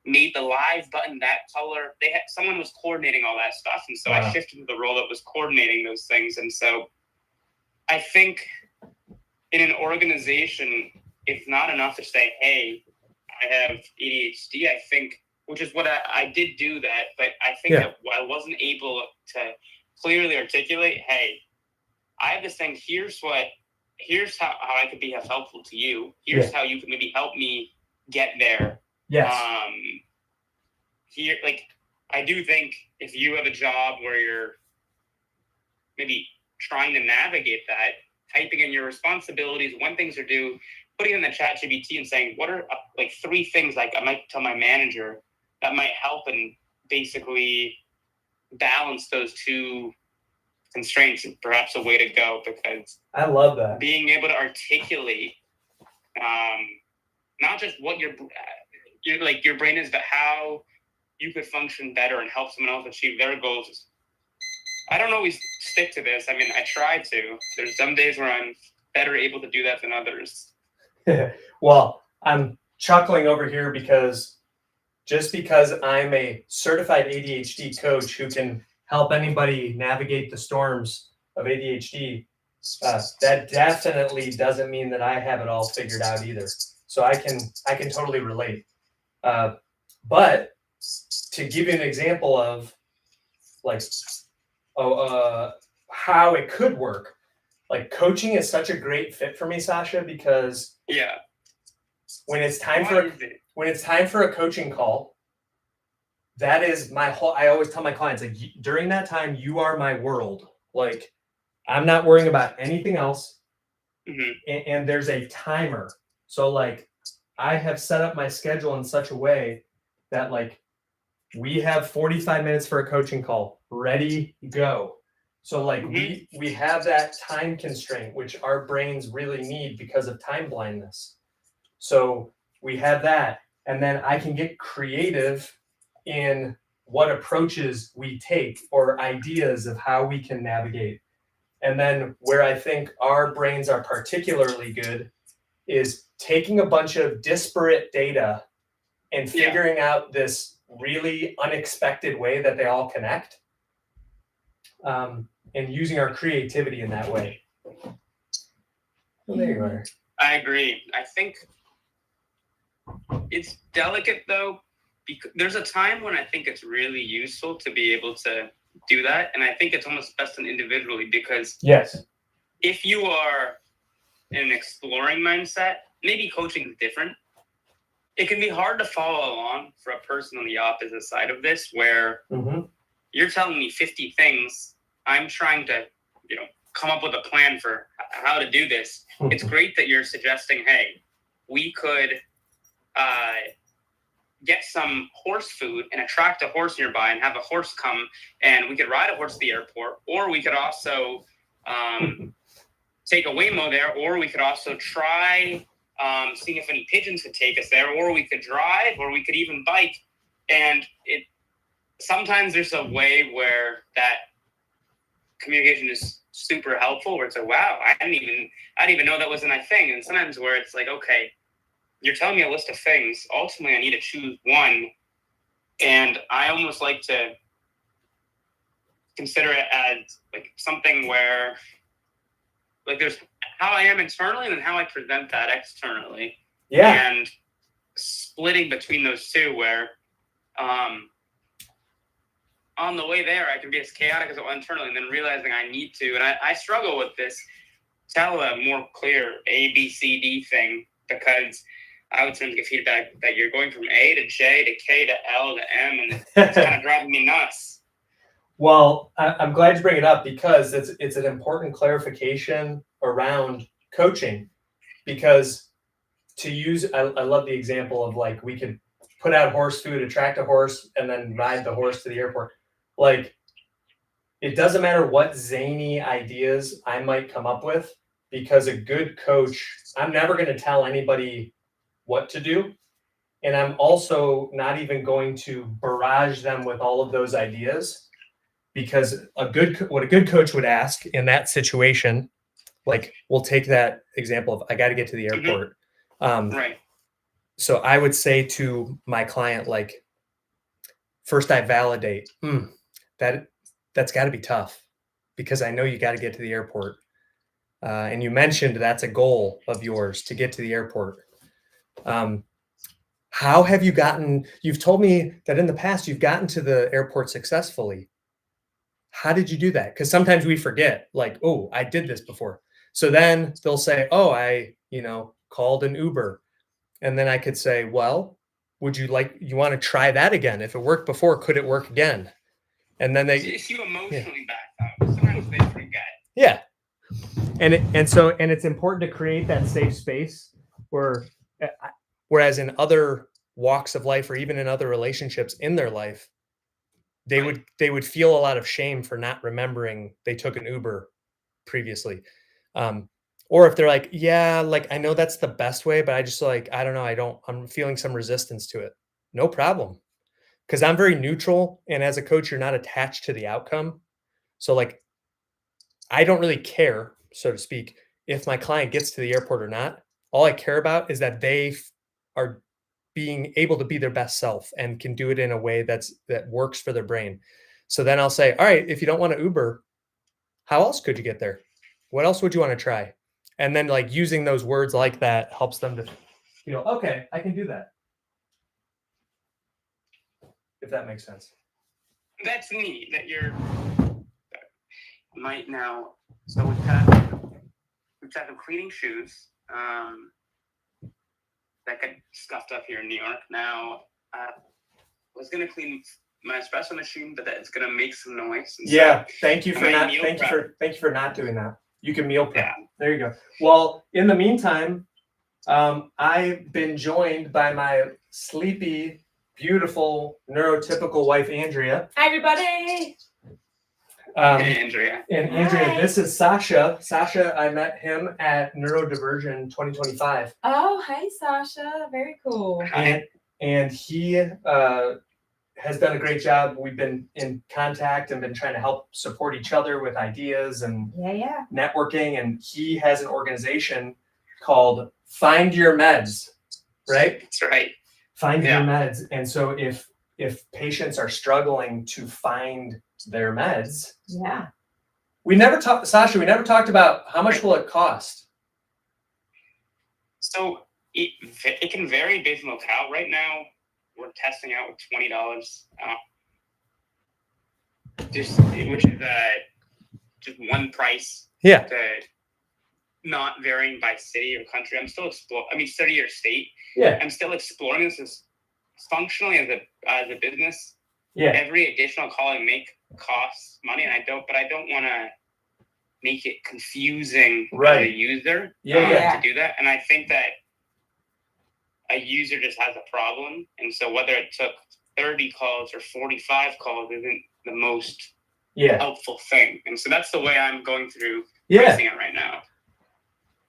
made the live button that color. Someone was coordinating all that stuff, and so I shifted to the role that was coordinating those things. And so I think in an organization, it's not enough to say, "Hey, I have ADHD." I think, which is what I did do that, but I think that I wasn't able to clearly articulate, "Hey, I have this thing. Here's how I could be helpful to you. Here's how you can maybe help me get there." Here, like, I do think if you have a job where you're maybe trying to navigate that, typing in your responsibilities, when things are due, putting in the chat GPT and saying, what are like 3 things like I might tell my manager that might help and basically balance those 2 constraints, and perhaps a way to go, because I love that. Being able to articulate not just what your brain is, but how you could function better and help someone else achieve their goals. I don't always stick to this. I mean, I try to. There's some days where I'm better able to do that than others. Well, I'm chuckling over here because just because I'm a certified ADHD coach who can help anybody navigate the storms of ADHD, that definitely doesn't mean that I have it all figured out either. So I can totally relate. But to give you an example of like how it could work, like coaching is such a great fit for me, Sasha, because when it's time for a coaching call, that is my whole. I always tell my clients, like, during that time, you are my world. Like, I'm not worrying about anything else. And there's a timer. So like, I have set up my schedule in such a way that like we have 45 minutes for a coaching call, ready, go. So like we have that time constraint, which our brains really need because of time blindness. So we have that, and then I can get creative in what approaches we take or ideas of how we can navigate. And then where I think our brains are particularly good is taking a bunch of disparate data and figuring out this really unexpected way that they all connect, and using our creativity in that way. Well, there you are. I agree. I think it's delicate though, because there's a time when I think it's really useful to be able to do that. And I think it's almost best done individually, because Yes. if you are in an exploring mindset, maybe coaching is different. It can be hard to follow along for a person on the opposite side of this, where you're telling me 50 things. I'm trying to, come up with a plan for how to do this. It's great that you're suggesting, hey, we could get some horse food and attract a horse nearby and have a horse come, and we could ride a horse to the airport, or we could also take a Waymo there, or we could also try seeing if any pigeons could take us there, or we could drive, or we could even bike. And sometimes there's a way where that communication is super helpful, where it's like, wow, I didn't even know that wasn't my thing. And sometimes where it's like, okay, you're telling me a list of things. Ultimately, I need to choose one. And I almost like to consider it as like something where, like, there's how I am internally and then how I present that externally. Yeah. And splitting between those two, where on the way there, I can be as chaotic as I want internally, and then realizing I need to, and I struggle with this, tell a more clear A, B, C, D thing, because I would sometimes get feedback that you're going from A to J to K to L to M, and it's kind of driving me nuts. Well, I'm glad you bring it up, because it's an important clarification around coaching, because to use, I love the example of, like, we could put out horse food, attract a horse, and then ride the horse to the airport. Like, it doesn't matter what zany ideas I might come up with, because a good coach, I'm never going to tell anybody what to do. And I'm also not even going to barrage them with all of those ideas, because what a good coach would ask in that situation, like, we'll take that example of, I got to get to the airport. Right. So I would say to my client, like, first I validate that's got to be tough, because I know you got to get to the airport. And you mentioned that's a goal of yours, to get to the airport. How have you've told me that in the past you've gotten to the airport successfully. How did you do that? Because sometimes we forget, like, oh, I did this before. So then they'll say, oh, I, called an Uber. And then I could say, well, you want to try that again? If it worked before, could it work again? And then if you emotionally back up, sometimes they forget. Yeah. And it's important to create that safe space whereas in other walks of life, or even in other relationships in their life, they would feel a lot of shame for not remembering they took an Uber previously. Or if they're like, yeah, like, I know that's the best way, but I just, like, I don't know, I'm feeling some resistance to it. No problem. Because I'm very neutral. And as a coach, you're not attached to the outcome. So, like, I don't really care, so to speak, if my client gets to the airport or not. All I care about is that they are being able to be their best self and can do it in a way that works for their brain. So then I'll say, all right, if you don't want to Uber, how else could you get there? What else would you want to try? And then, like, using those words like that helps them to feel, okay, I can do that. If that makes sense. That's neat that you're might now. So we've got them cleaning shoes that got scuffed up here in New York. Now I was gonna clean my espresso machine, but that's gonna make some noise. Yeah, thank you for not doing that. You can meal prep. Yeah. There you go. Well, in the meantime, I've been joined by my sleepy, beautiful, neurotypical wife, Andrea. Hi, everybody. Hey, Andrea. And Andrea, hi. This is Sasha. Sasha, I met him at Neurodivergent 2025. Oh, hi, Sasha. Very cool. And he has done a great job. We've been in contact and been trying to help support each other with ideas and networking. And he has an organization called find your meds, right? That's right. Find your Yeah. meds. And so if patients are struggling to find their meds, Yeah. Sasha, we never talked about how much will it cost? So it can vary based on locale. Right now, we're testing out with $20, which is just one price. Yeah. Not varying by city or country. I'm still city or state. Yeah. I'm still exploring this as functionally as a business. Yeah. Every additional call I make costs money, and I don't want to make it confusing as a user to do that. And I think that a user just has a problem, and so whether it took 30 calls or 45 calls isn't the most helpful thing. And so that's the way I'm going through pricing it right now.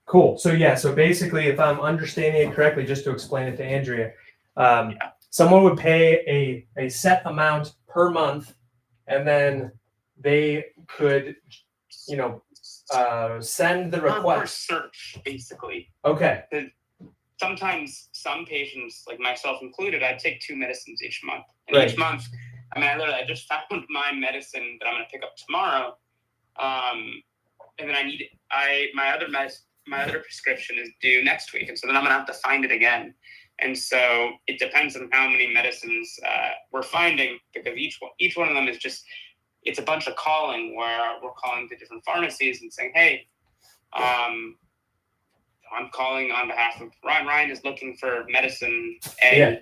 Cool. So basically, if I'm understanding it correctly, just to explain it to Andrea, someone would pay a set amount per month, and then they could, send the request. Per search, basically. Okay. Sometimes some patients, like myself included, I take 2 medicines each month. And each month, I just found my medicine that I'm going to pick up tomorrow. And then my other prescription is due next week. And so then I'm going to have to find it again. And so it depends on how many medicines we're finding, because each one of them is it's a bunch of calling, where we're calling to different pharmacies and saying, hey, I'm calling on behalf of Ryan. Ryan is looking for medicine A. Yeah.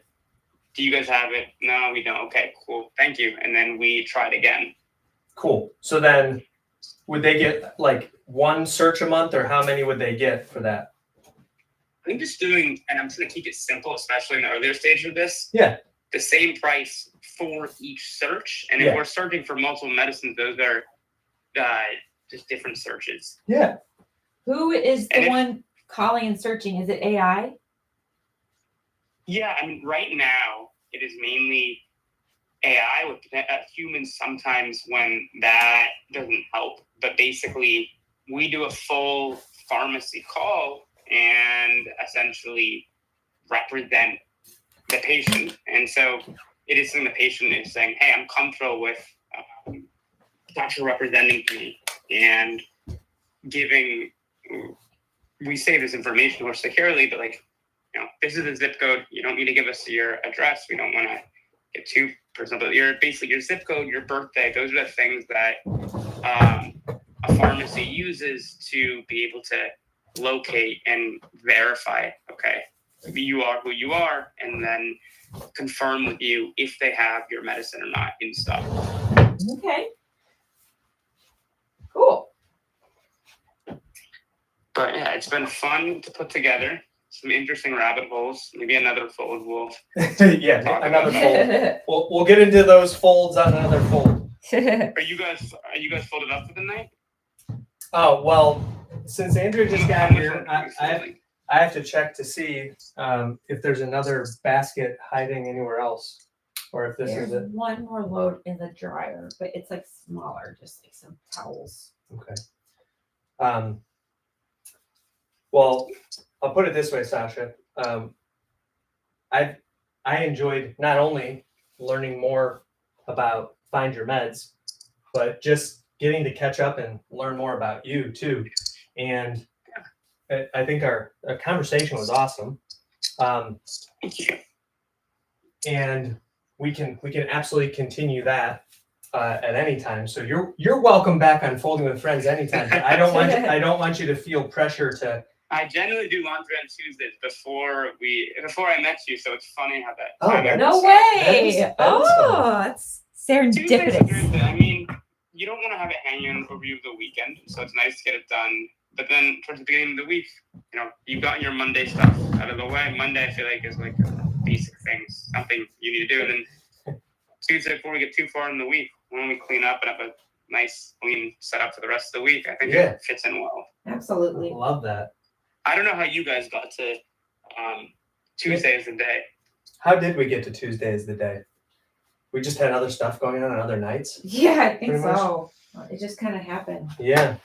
Do you guys have it? No, we don't. Okay, cool. Thank you. And then we try it again. Cool. So then would they get like one search a month, or how many would they get for that? I'm just doing, and I'm just going to keep it simple, especially in the earlier stage of this. Yeah. The same price for each search. And if we're searching for multiple medicines, those are just different searches. Yeah. Who is the one calling and searching? Is it AI? Yeah, right now it is mainly AI with humans sometimes when that doesn't help. But basically, we do a full pharmacy call and essentially represent the patient. And so it is something the patient is saying, hey, I'm comfortable with doctor representing me and giving, we save this information more securely, but this is the zip code. You don't need to give us your address. We don't want to get too personal, but your zip code, your birthday, those are the things that a pharmacy uses to be able to locate and verify, okay, you are who you are, and then confirm with you if they have your medicine or not in stock. Okay. Cool. But yeah, it's been fun to put together. Some interesting rabbit holes. Maybe another fold we'll another fold. We'll get into those folds on another fold. Are you guys folded up for the night? Oh well, since Andrea just got here, I have to check to see if there's another basket hiding anywhere else, or if this is it. One more load in the dryer, but it's like smaller, just like some towels. Okay. Well, I'll put it this way, Sasha. I enjoyed not only learning more about Find Your Meds, but just getting to catch up and learn more about you too. And I think our conversation was awesome. Thank you. And we can absolutely continue that at any time. So you're welcome back on Folding with Friends anytime. But I don't want you to feel pressure to. I generally do laundry on Tuesdays before I met you, so it's funny how that. Oh, no way! That's serendipitous. You don't want to have it hanging over you the weekend, so it's nice to get it done. But then towards the beginning of the week, you've gotten your Monday stuff out of the way. Monday, I feel like, is like basic things, something you need to do. And then Tuesday, before we get too far in the week, when we clean up and have a nice, clean setup for the rest of the week, I think it fits in well. Absolutely. Love that. I don't know how you guys got to Tuesday as the day. How did we get to Tuesday as the day? We just had other stuff going on other nights? Yeah, I think so. It just kind of happened. Yeah.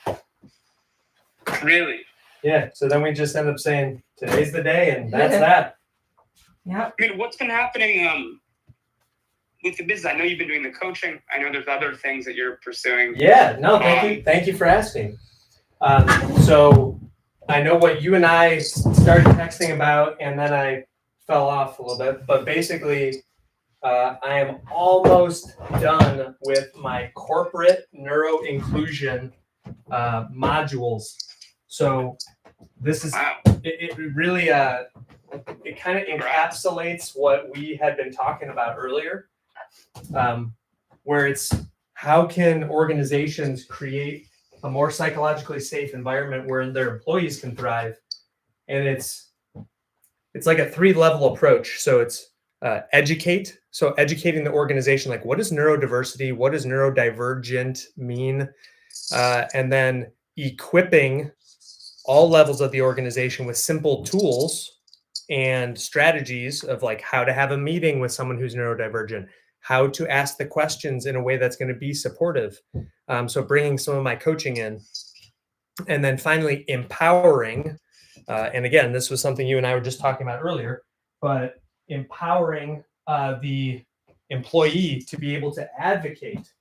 Really? Yeah. So then we just end up saying today's the day, and that's that. Yep. I mean, what's been happening with the business? I know you've been doing the coaching. I know there's other things that you're pursuing. Yeah. No, thank you. Thank you for asking. So I know what you and I started texting about, and then I fell off a little bit. But basically, I am almost done with my corporate neuroinclusion modules. So this is Wow. it really it kind of encapsulates what we had been talking about earlier, where it's how can organizations create a more psychologically safe environment where their employees can thrive. And it's like a 3-level approach. So it's educate. So educating the organization, like what is neurodiversity? What does neurodivergent mean? And then equipping all levels of the organization with simple tools and strategies of like how to have a meeting with someone who's neurodivergent, how to ask the questions in a way that's going to be supportive. So bringing some of my coaching in, and then finally empowering. And again, this was something you and I were just talking about earlier, but empowering the employee to be able to advocate.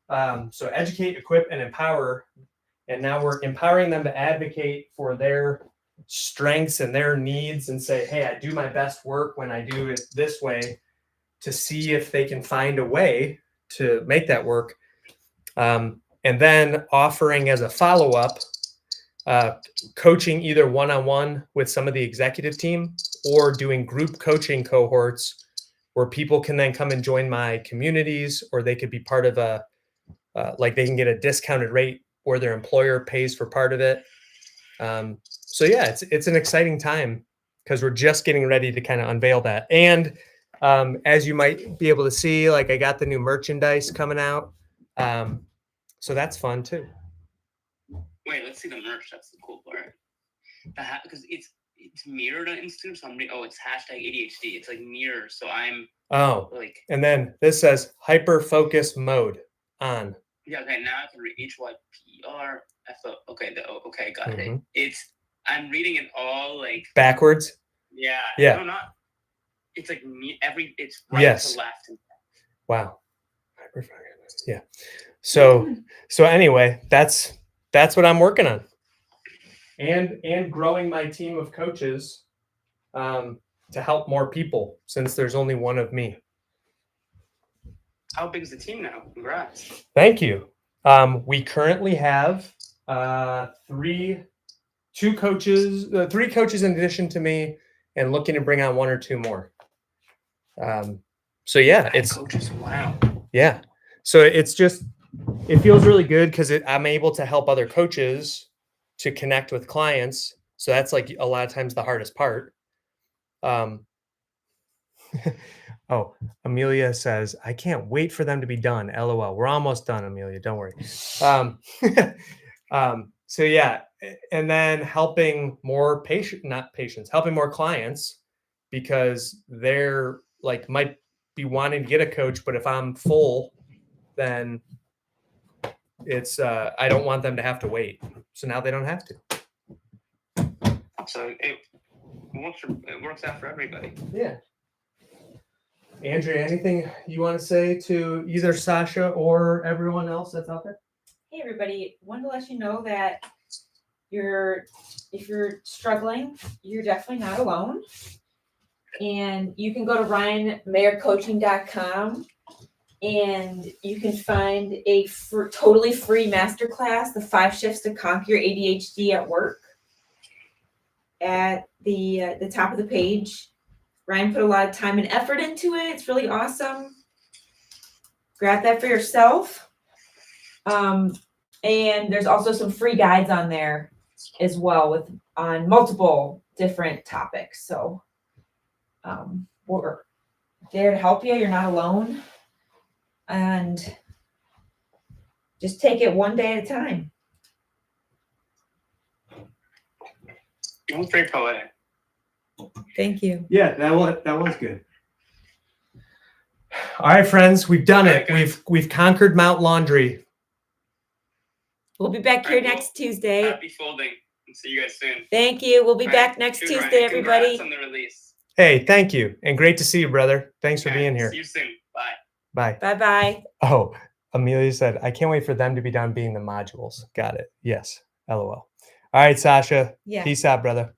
So educate, equip, and empower. And now we're empowering them to advocate for their strengths and their needs and say, hey, I do my best work when I do it this way, to see if they can find a way to make that work. And then offering as a follow-up, coaching either one-on-one with some of the executive team or doing group coaching cohorts where people can then come and join my communities, or they could be part of like they can get a discounted rate where their employer pays for part of it. So yeah, it's an exciting time because we're just getting ready to kind of unveil that. And as you might be able to see, like I got the new merchandise coming out. So that's fun too. Wait, let's see the merch. That's the cool part. Because it's mirrored on Instagram. So it's hashtag ADHD. It's like mirror. So I'm like, and then this says hyper focus mode on. Yeah, okay, now I can read HYPRFO. Okay, got Mhm. it. I'm reading it all like backwards. Yeah. Yeah. No, not. It's like it's right Yes. to left. Wow. Yeah. So anyway, that's what I'm working on. And growing my team of coaches to help more people, since there's only one of me. How big is the team now? Congrats. Thank you. We currently have three coaches in addition to me, and looking to bring on 1 or 2 more. So yeah, it's coaches. Wow. Yeah. So it feels really good because I'm able to help other coaches to connect with clients. So that's like a lot of times the hardest part. Oh, Amelia says, I can't wait for them to be done. LOL. We're almost done, Amelia. Don't worry. So yeah, and then helping more helping more clients, because they're like might be wanting to get a coach, but if I'm full, then it's I don't want them to have to wait. So now they don't have to. So it works out for everybody. Yeah. Andrea, anything you want to say to either Sasha or everyone else that's out there? Hey everybody, wanted to let you know that if you're struggling, you're definitely not alone. And you can go to ryanmayercoaching.com and you can find a totally free masterclass, the 5 shifts to conquer your ADHD at work. At the top of the page, Ryan put a lot of time and effort into it. It's really awesome. Grab that for yourself. And there's also some free guides on there as well on multiple different topics. So we're there to help you. You're not alone. And just take it one day at a time. That was very poetic. Thank you. Yeah, that was good. All right, friends, we've done it. We've conquered Mount Laundry. We'll be back here next Tuesday. Happy folding. See you guys soon. Thank you. We'll be All back right, next good, Ryan. Tuesday, Congrats everybody. on the release. Hey, thank you. And great to see you, brother. Thanks for Okay, being here. See you soon. Bye. Bye. Bye-bye. Oh, Amelia said, I can't wait for them to be done being the modules. Got it. Yes. LOL. All right, Sasha. Yeah. Peace out, brother.